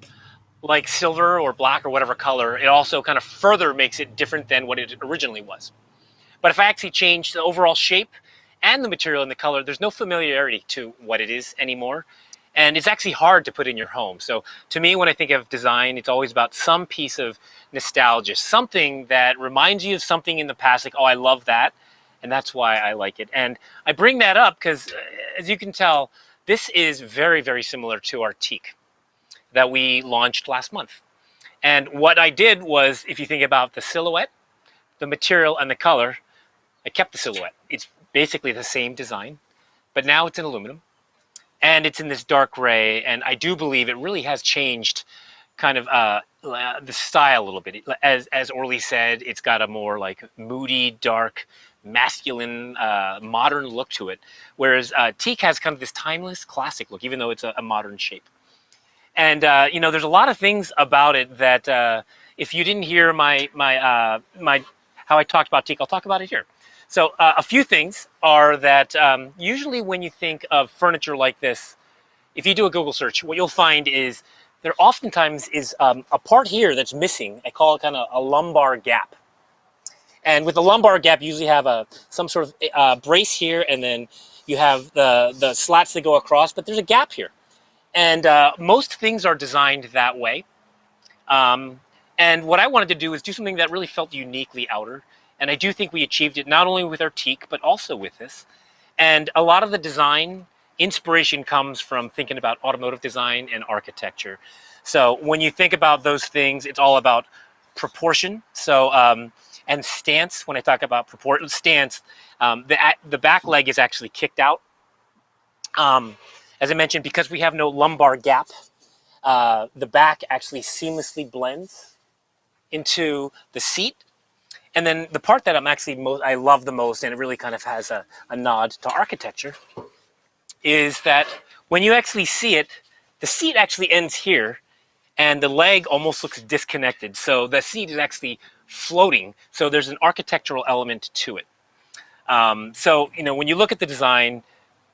like silver or black or whatever color, it also kind of further makes it different than what it originally was. But if I actually change the overall shape and the material and the color, there's no familiarity to what it is anymore. And it's actually hard to put in your home. So to me, when I think of design, it's always about some piece of nostalgia, something that reminds you of something in the past, like, oh, I love that, and that's why I like it. And I bring that up because, as you can tell, this is very, very similar to our teak that we launched last month. And what I did was, if you think about the silhouette, the material, and the color, I kept the silhouette. It's basically the same design, but now it's in aluminum. And it's in this dark gray, and I do believe it really has changed kind of the style a little bit. As Orly said, it's got a more like moody, dark, masculine, modern look to it, whereas teak has kind of this timeless, classic look, even though it's a modern shape. And you know, there's a lot of things about it that if you didn't hear my how I talked about teak, I'll talk about it here. So a few things are that usually when you think of furniture like this, if you do a Google search, what you'll find is there oftentimes is a part here that's missing. I call it kind of a lumbar gap. And with the lumbar gap, you usually have some sort of brace here, and then you have the slats that go across, but there's a gap here. And most things are designed that way. And what I wanted to do is do something that really felt uniquely outer. And I do think we achieved it not only with our teak, but also with this. And a lot of the design inspiration comes from thinking about automotive design and architecture. So when you think about those things, it's all about proportion. So and stance. When I talk about stance, the back leg is actually kicked out. As I mentioned, because we have no lumbar gap, the back actually seamlessly blends into the seat. And then the part that I love the most, and it really kind of has a nod to architecture, is that when you actually see it, the seat actually ends here, and the leg almost looks disconnected. So the seat is actually floating. So there's an architectural element to it. So, you know, when you look at the design,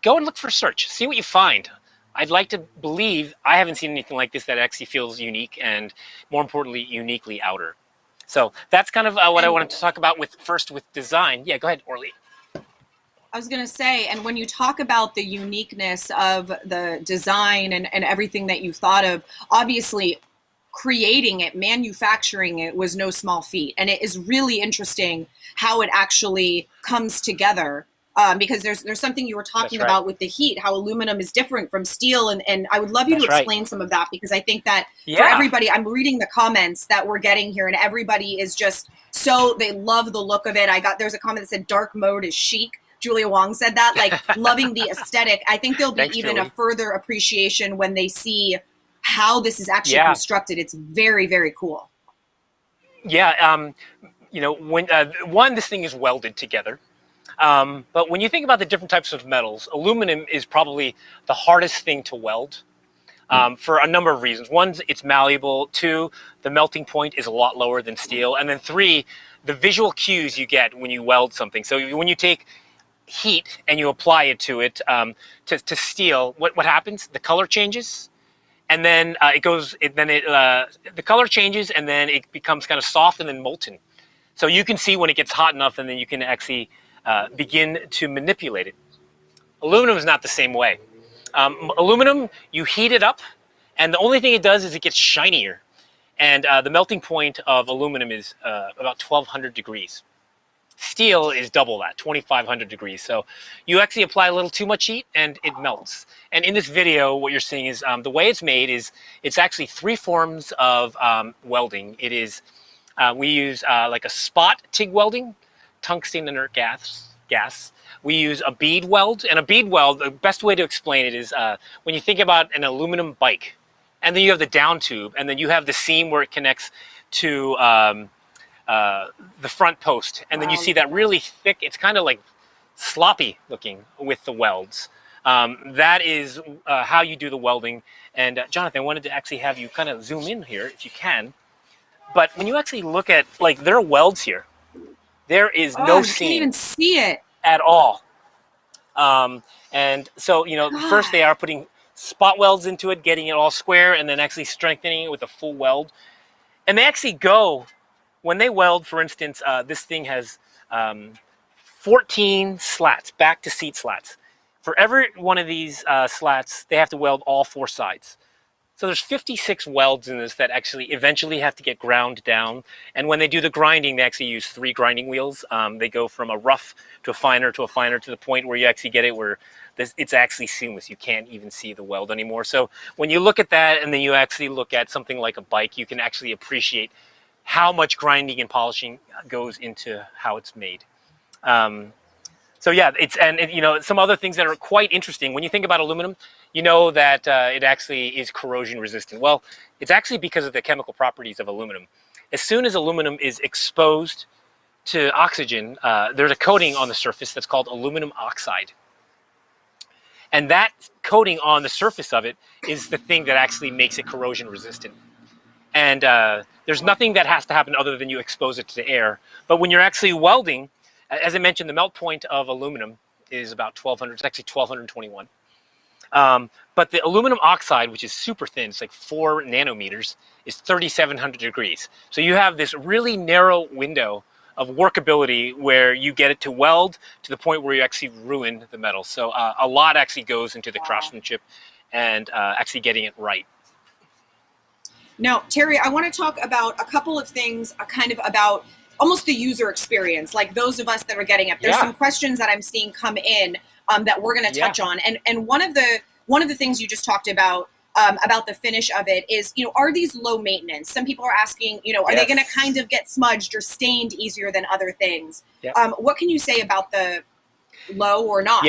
go and look for a search. See what you find. I'd like to believe I haven't seen anything like this that actually feels unique and, more importantly, uniquely outer. So that's kind of what I wanted to talk about with design. Yeah, go ahead, Orly. I was going to say, and when you talk about the uniqueness of the design and everything that you thought of, obviously creating it, manufacturing it was no small feat. And it is really interesting how it actually comes together. Because there's something you were talking about with the heat, how aluminum is different from steel. And I would love you to explain some of that, because I think that for everybody, I'm reading the comments that we're getting here, and everybody is just they love the look of it. There's a comment that said dark mode is chic. Julia Wong said that, like loving the aesthetic. I think there'll be a further appreciation when they see how this is actually constructed. It's very, very cool. Yeah. when this thing is welded together. But when you think about the different types of metals, aluminum is probably the hardest thing to weld for a number of reasons. One, it's malleable. Two, the melting point is a lot lower than steel. And then three, the visual cues you get when you weld something. So when you take heat and you apply it to it, to steel, what happens? The color changes. And then the color changes, and then it becomes kind of soft and then molten. So you can see when it gets hot enough, and then you can actually begin to manipulate it. Aluminum is not the same way. Aluminum, you heat it up, and the only thing it does is it gets shinier. And the melting point of aluminum is about 1,200 degrees. Steel is double that, 2,500 degrees. So you actually apply a little too much heat and it melts. And in this video, what you're seeing is the way it's made is it's actually three forms of welding. It is, we use like a spot TIG welding, tungsten inert gas. We use a bead weld, and a bead weld, the best way to explain it is when you think about an aluminum bike, and then you have the down tube, and then you have the seam where it connects to the front post, and then you see that really thick, it's kind of like sloppy looking with the welds. That is how you do the welding. And Jonathan, I wanted to actually have you kind of zoom in here if you can. But when you actually look at, like, there are welds here. There is no seam. I can't even see it at all. And so, first they are putting spot welds into it, getting it all square, and then actually strengthening it with a full weld. And they actually go, when they weld, for instance, this thing has 14 slats, back to seat slats. For every one of these slats, they have to weld all four sides. So there's 56 welds in this that actually eventually have to get ground down. And when they do the grinding, they actually use 3 grinding wheels. They go from a rough to a finer to the point where you actually get it where it's actually seamless. You can't even see the weld anymore. So when you look at that and then you actually look at something like a bike, you can actually appreciate how much grinding and polishing goes into how it's made. So yeah, some other things that are quite interesting. When you think about aluminum, you know that it actually is corrosion resistant. Well, it's actually because of the chemical properties of aluminum. As soon as aluminum is exposed to oxygen, there's a coating on the surface that's called aluminum oxide. And that coating on the surface of it is the thing that actually makes it corrosion resistant. And there's nothing that has to happen other than you expose it to the air. But when you're actually welding, as I mentioned, the melt point of aluminum is about 1,200. It's actually 1,221. But the aluminum oxide, which is super thin, it's like 4 nanometers, is 3,700 degrees. So you have this really narrow window of workability where you get it to weld to the point where you actually ruin the metal. So a lot actually goes into the craftsmanship and actually getting it right. Now, Terry, I want to talk about a couple of things kind of about almost the user experience, like those of us that are getting it. There's some questions that I'm seeing come in that we're going to touch on. And one of the things you just talked about the finish of it is, are these low maintenance? Some people are asking, are they going to kind of get smudged or stained easier than other things? What can you say about the low or not?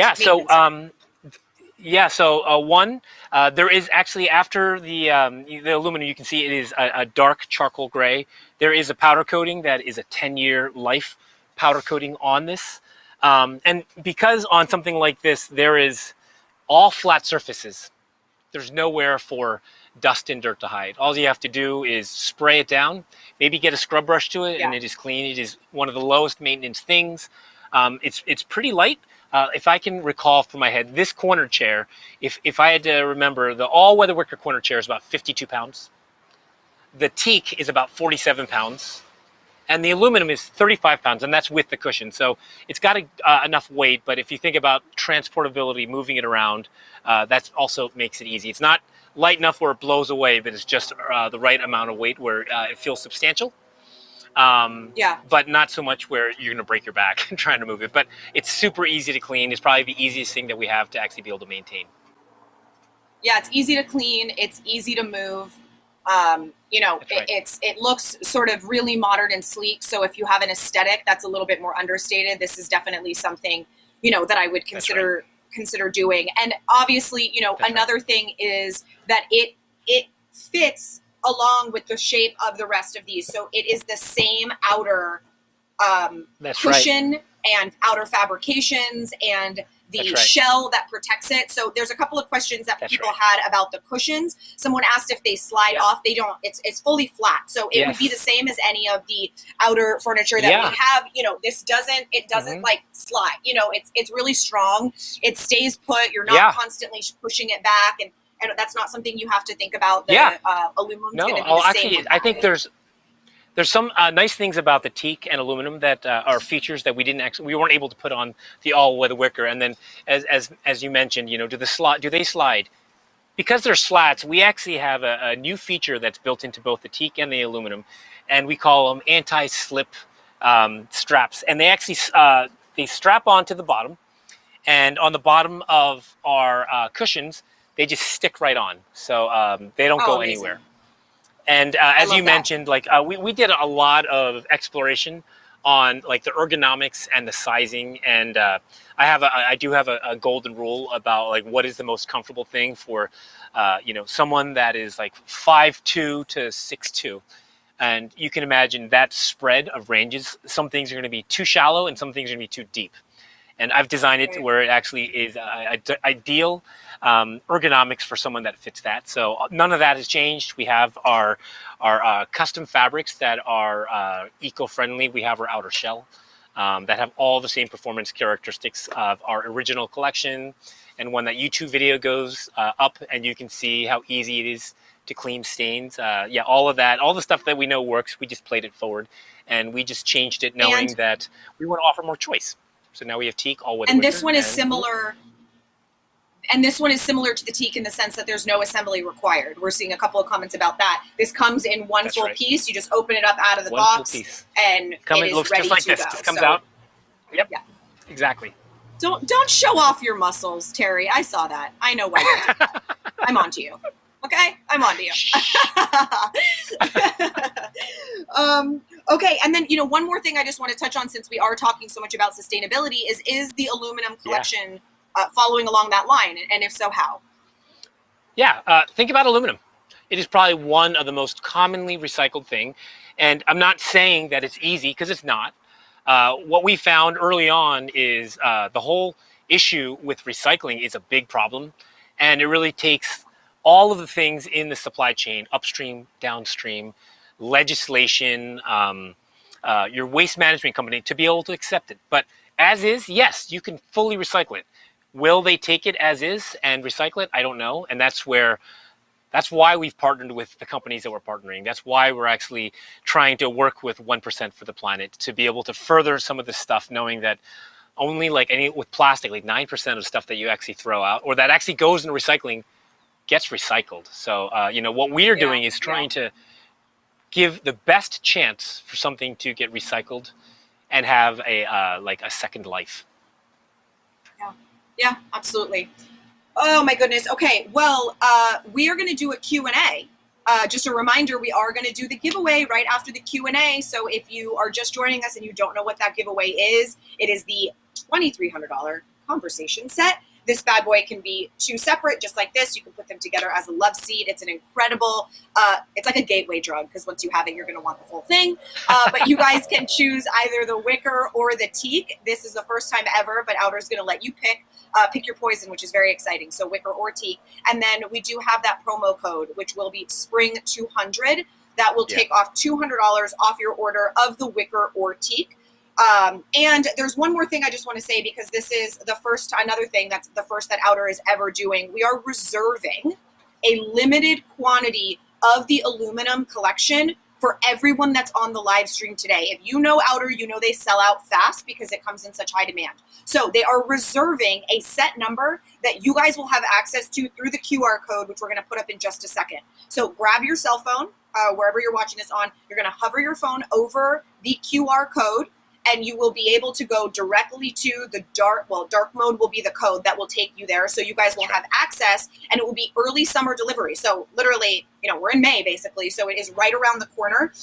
There is actually, after the aluminum, you can see it is a dark charcoal gray. There is a powder coating that is a 10-year life powder coating on this. And because on something like this, there is all flat surfaces, there's nowhere for dust and dirt to hide. All you have to do is spray it down, maybe get a scrub brush to it, and it is clean. It is one of the lowest maintenance things. It's pretty light. If I can recall from my head, this corner chair, if I had to remember, the all-weather wicker corner chair is about 52 pounds. The teak is about 47 pounds. And the aluminum is 35 pounds, and that's with the cushion. So it's got enough weight, but if you think about transportability, moving it around, that also makes it easy. It's not light enough where it blows away, but it's just the right amount of weight where it feels substantial. But not so much where you're going to break your back trying to move it. But it's super easy to clean. It's probably the easiest thing that we have to actually be able to maintain. Yeah, it's easy to clean. It's easy to move. It looks sort of really modern and sleek. So if you have an aesthetic that's a little bit more understated, this is definitely something, that I would consider doing. And obviously, another thing is that it fits along with the shape of the rest of these. So it is the same outer That's cushion and outer fabrications and the shell that protects it. So there's a couple of questions that people had about the cushions. Someone asked if they slide off. They don't. It's fully flat. So it would be the same as any of the outer furniture that we have. You know, this doesn't. It doesn't like slide. You know, it's really strong. It stays put. You're not constantly pushing it back, and that's not something you have to think about. The aluminum's going to be the same. I think there's some nice things about the teak and aluminum that are features that we weren't able to put on the all-weather wicker. And then, as you mentioned, you know, do they slide? Because they're slats, we actually have a new feature that's built into both the teak and the aluminum, and we call them anti-slip straps. And they actually they strap onto the bottom, and on the bottom of our cushions, they just stick right on, so they don't go anywhere. And as you mentioned, like we did a lot of exploration on like the ergonomics and the sizing, and I do have a golden rule about like what is the most comfortable thing for you know, someone that is like 5'2" to 6'2", and you can imagine that spread of ranges. Some things are going to be too shallow, and some things are going to be too deep. And I've designed it to where it actually is ideal ergonomics for someone that fits that. So none of that has changed. We have our custom fabrics that are eco-friendly. We have our outer shell that have all the same performance characteristics of our original collection. And when that YouTube video goes up, and you can see how easy it is to clean stains. All of that, all the stuff that we know works, we just played it forward, and we just changed it knowing that we want to offer more choice. So now we have teak, all-weather wicker. And this one is similar. And this one is similar to the teak in the sense that there's no assembly required. We're seeing a couple of comments about that. This comes in one full piece. You just open it up out of the box, and it looks just like this. Just comes out. Yep. Yeah. Exactly. Don't show off your muscles, Terry. I saw that. I know why. I'm on to you. Okay, I'm on to you. Okay, and then, you know, one more thing I just want to touch on, since we are talking so much about sustainability, is the aluminum collection following along that line, and if so, how? Think about aluminum. It is probably one of the most commonly recycled thing, and I'm not saying that it's easy, because it's not. What we found early on is the whole issue with recycling is a big problem, and it really takes all of the things in the supply chain, upstream, downstream, legislation, your waste management company, to be able to accept it. But as is, yes, you can fully recycle it. Will they take it as is and recycle it? I don't know. And that's why we've partnered with the companies that we're partnering. That's why we're actually trying to work with 1% for the planet, to be able to further some of this stuff, knowing that only with plastic, like 9% of stuff that you actually throw out or that actually goes into recycling gets recycled. So, you know, what we're doing is trying to give the best chance for something to get recycled and have a second life. Yeah, absolutely. Oh my goodness. Okay, well, we are going to do a Q&A. Just a reminder, we are going to do the giveaway right after the Q&A. So if you are just joining us and you don't know what that giveaway is, it is the $2,300 conversation set. This bad boy can be two separate, just like this. You can put them together as a love seat. It's an incredible, it's like a gateway drug, because once you have it, you're going to want the full thing. But you guys can choose either the wicker or the teak. This is the first time ever, but Outer's going to let you pick your poison, which is very exciting. So wicker or teak. And then we do have that promo code, which will be SPRING200. That will take off $200 off your order of the wicker or teak. And there's one more thing I just want to say, because this is another thing that's the first that Outer is ever doing. We are reserving a limited quantity of the aluminum collection for everyone that's on the live stream today. If you know Outer, you know they sell out fast because it comes in such high demand. So they are reserving a set number that you guys will have access to through the QR code, which we're going to put up in just a second. So grab your cell phone, wherever you're watching this on, you're going to hover your phone over the QR code, and you will be able to go directly to the dark mode will be the code that will take you there. So you guys will have access, and it will be early summer delivery. So literally, you know, we're in May basically. So it is right around the corner.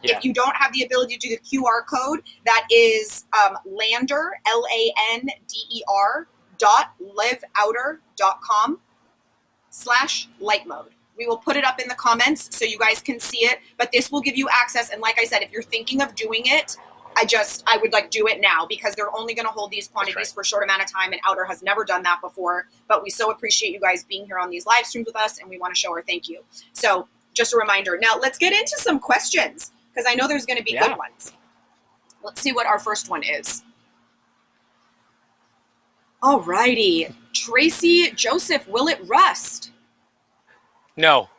If you don't have the ability to do the QR code, that is Lander, LANDER .liveouter.com/light mode. We will put it up in the comments so you guys can see it, but this will give you access. And like I said, if you're thinking of doing it, I would like do it now because they're only going to hold these quantities for a short amount of time, and Outer has never done that before. But we so appreciate you guys being here on these live streams with us, and we want to show our thank you. So just a reminder. Now let's get into some questions because I know there's going to be good ones. Let's see what our first one is. All righty. Tracy Joseph, will it rust? No.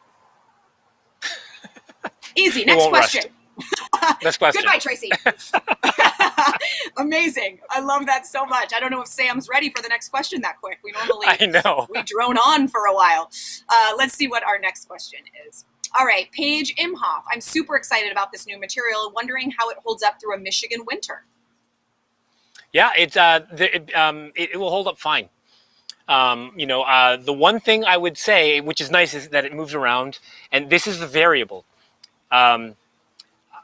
Easy. Next question. Next question. Goodbye, Tracy. Amazing. I love that so much. I don't know if Sam's ready for the next question that quick. We normally we drone on for a while. Let's see what our next question is. All right, Paige Imhoff. I'm super excited about this new material, wondering how it holds up through a Michigan winter. Yeah, it will hold up fine. The one thing I would say, which is nice, is that it moves around, and this is the variable.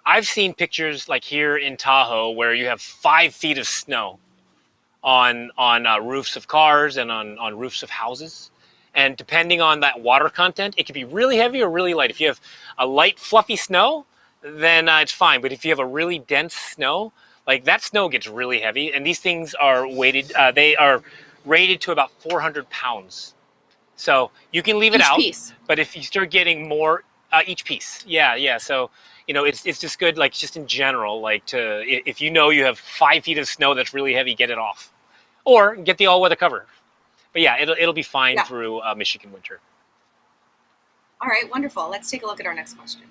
I've seen pictures like here in Tahoe where you have 5 feet of snow on roofs of cars and on roofs of houses. And depending on that water content, it can be really heavy or really light. If you have a light, fluffy snow, then it's fine. But if you have a really dense snow, like that snow gets really heavy. And these things are weighted, they are rated to about 400 pounds. So you can leave it out. Piece. But if you start getting more, each piece. Yeah. So, it's just good, like just in general, like if you have 5 feet of snow that's really heavy, get it off. Or get the all-weather cover. But yeah, it'll be fine through Michigan winter. All right, wonderful. Let's take a look at our next question.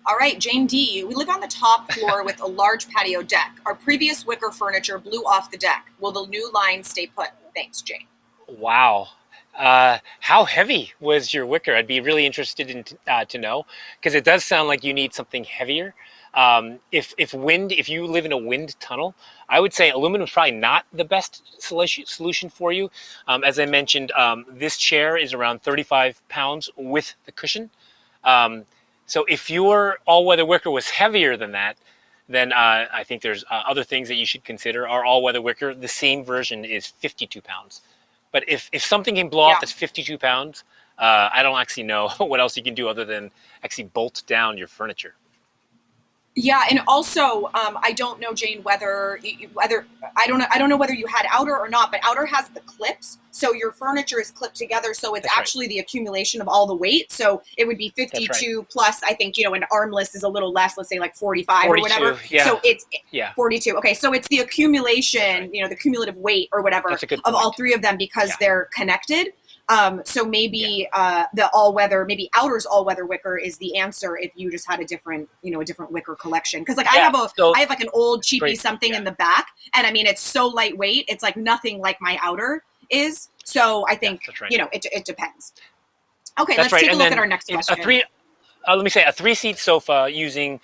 All right, Jane D. We live on the top floor with a large patio deck. Our previous wicker furniture blew off the deck. Will the new line stay put? Thanks, Jane. Wow. How heavy was your wicker? I'd be really interested in to know, because it does sound like you need something heavier. If you live in a wind tunnel, I would say aluminum is probably not the best solution for you. As I mentioned, this chair is around 35 pounds with the cushion. So if your all-weather wicker was heavier than that, then I think there's other things that you should consider. Our all-weather wicker, the same version, is 52 pounds. But if something can blow off that's 52 pounds, I don't actually know what else you can do other than actually bolt down your furniture. Yeah, and also I don't know, Jane, whether I don't know whether you had Outer or not, but Outer has the clips, so your furniture is clipped together, so it's actually the accumulation of all the weight. So it would be 52 plus, I think, an armless is a little less, let's say like 45 or whatever. Yeah. So it's 42. Okay, so it's the accumulation, the cumulative weight or whatever of all three of them because they're connected. So maybe the all-weather, maybe Outer's all-weather wicker is the answer if you just had a different wicker collection. Because I have like an old cheapy something in the back, and I mean it's so lightweight, it's like nothing like my Outer is. So I think it depends. Okay, let's take a look at our next question. Let me say a 3-seat sofa using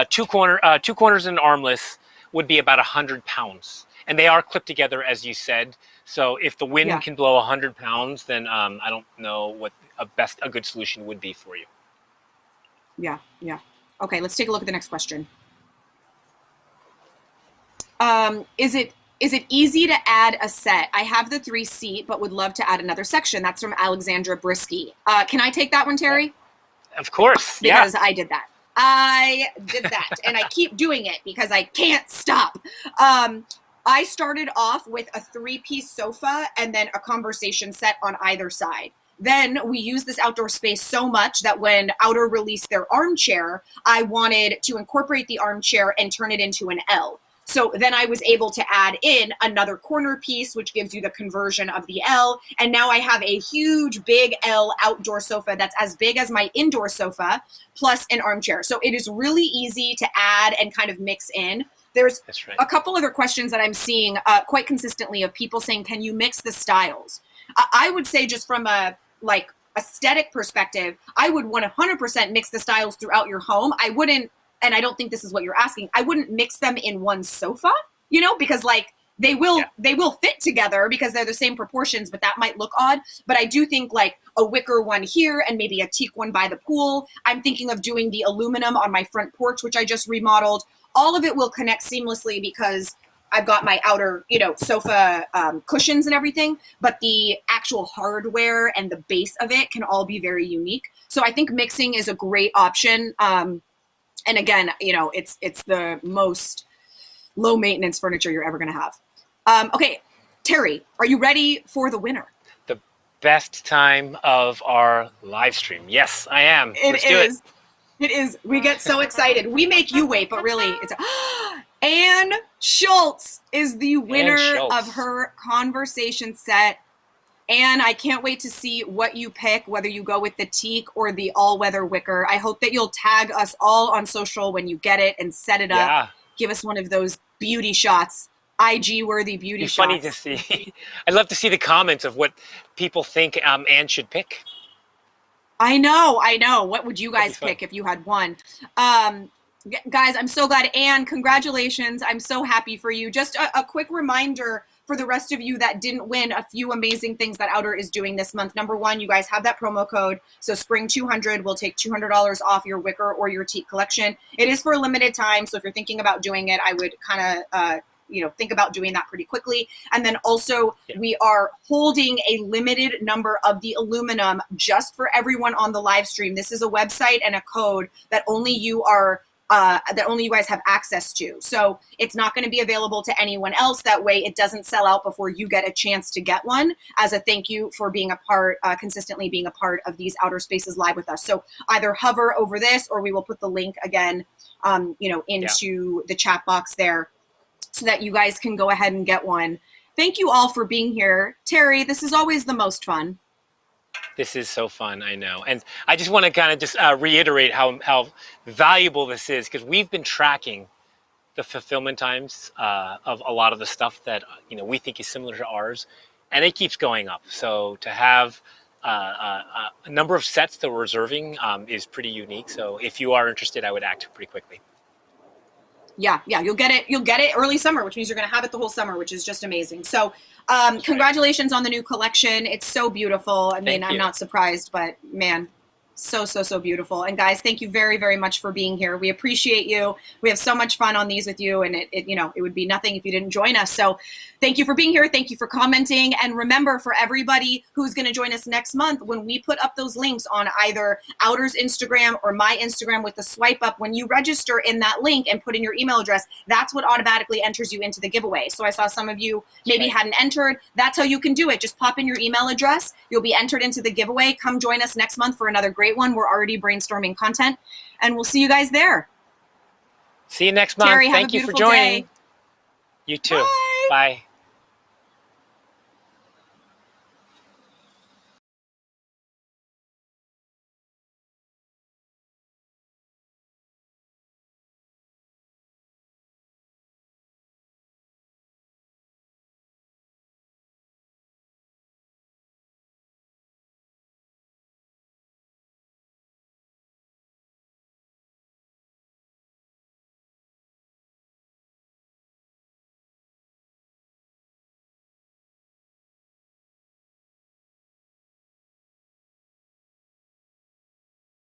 two corners and an armless would be about 100 pounds, and they are clipped together as you said. So if the wind can blow 100 pounds, then I don't know what a good solution would be for you. Yeah. Okay, let's take a look at the next question. Is it easy to add a set? I have the 3-seat, but would love to add another section. That's from Alexandra Brisky. Can I take that one, Terry? Of course. Because I did that. And I keep doing it because I can't stop. I started off with a 3-piece sofa and then a conversation set on either side. Then we used this outdoor space so much that when Outer released their armchair, I wanted to incorporate the armchair and turn it into an L. So then I was able to add in another corner piece, which gives you the conversion of the L. And now I have a huge, big L outdoor sofa that's as big as my indoor sofa, plus an armchair. So it is really easy to add and kind of mix in. There's a couple other questions that I'm seeing quite consistently of people saying, can you mix the styles? I would say just from a aesthetic perspective, I would 100% mix the styles throughout your home. I wouldn't, and I don't think this is what you're asking, I wouldn't mix them in one sofa, because they will fit together because they're the same proportions, but that might look odd. But I do think like a wicker one here and maybe a teak one by the pool. I'm thinking of doing the aluminum on my front porch, which I just remodeled. All of it will connect seamlessly because I've got my outer, sofa cushions and everything, but the actual hardware and the base of it can all be very unique. So I think mixing is a great option. And again, you know, it's the most low maintenance furniture you're ever going to have. Okay, Terry, are you ready for the winner? The best time of our live stream. Yes, I am. Let's do it. It is. We get so excited. We make you wait, but really, it's Anne Schultz is the winner of her conversation set. Anne, I can't wait to see what you pick, whether you go with the teak or the all-weather wicker. I hope that you'll tag us all on social when you get it and set it up. Give us one of those beauty shots, IG-worthy beauty shots. Funny to see. I'd love to see the comments of what people think Anne should pick. I know. What would you guys pick if you had one? Guys, I'm so glad. Anne, congratulations. I'm so happy for you. Just a quick reminder for the rest of you that didn't win a few amazing things that Outer is doing this month. Number one, you guys have that promo code. So Spring 200 will take $200 off your wicker or your teak collection. It is for a limited time. So if you're thinking about doing it, I would kind of, think about doing that pretty quickly. And then also we are holding a limited number of the aluminum just for everyone on the live stream. This is a website and a code that only you guys have access to. So it's not going to be available to anyone else. That way it doesn't sell out before you get a chance to get one, as a thank you for being a part, consistently being a part of these Outer Spaces live with us. So either hover over this, or we will put the link again, into the chat box there, so that you guys can go ahead and get one. Thank you all for being here. Terry, this is always the most fun. This is so fun, I know. And I just want to kind of just reiterate how valuable this is, because we've been tracking the fulfillment times of a lot of the stuff that we think is similar to ours, and it keeps going up. So to have a number of sets that we're reserving is pretty unique. So if you are interested, I would act pretty quickly. Yeah, you'll get it early summer, which means you're going to have it the whole summer, which is just amazing. So congratulations on the new collection. It's so beautiful. I mean, I'm not surprised, but man, so beautiful. And guys, thank you very, very much for being here. We appreciate you. We have so much fun on these with you, and it would be nothing if you didn't join us. So thank you for being here. Thank you for commenting. And remember, for everybody who's going to join us next month, when we put up those links on either Outer's Instagram or my Instagram with the swipe up, when you register in that link and put in your email address, that's what automatically enters you into the giveaway. So I saw some of you maybe hadn't entered. That's how you can do it. Just pop in your email address. You'll be entered into the giveaway. Come join us next month for another great one. We're already brainstorming content, and we'll see you guys there. See you next month. Terry, Thank you for joining. Day. You too. Bye. Bye.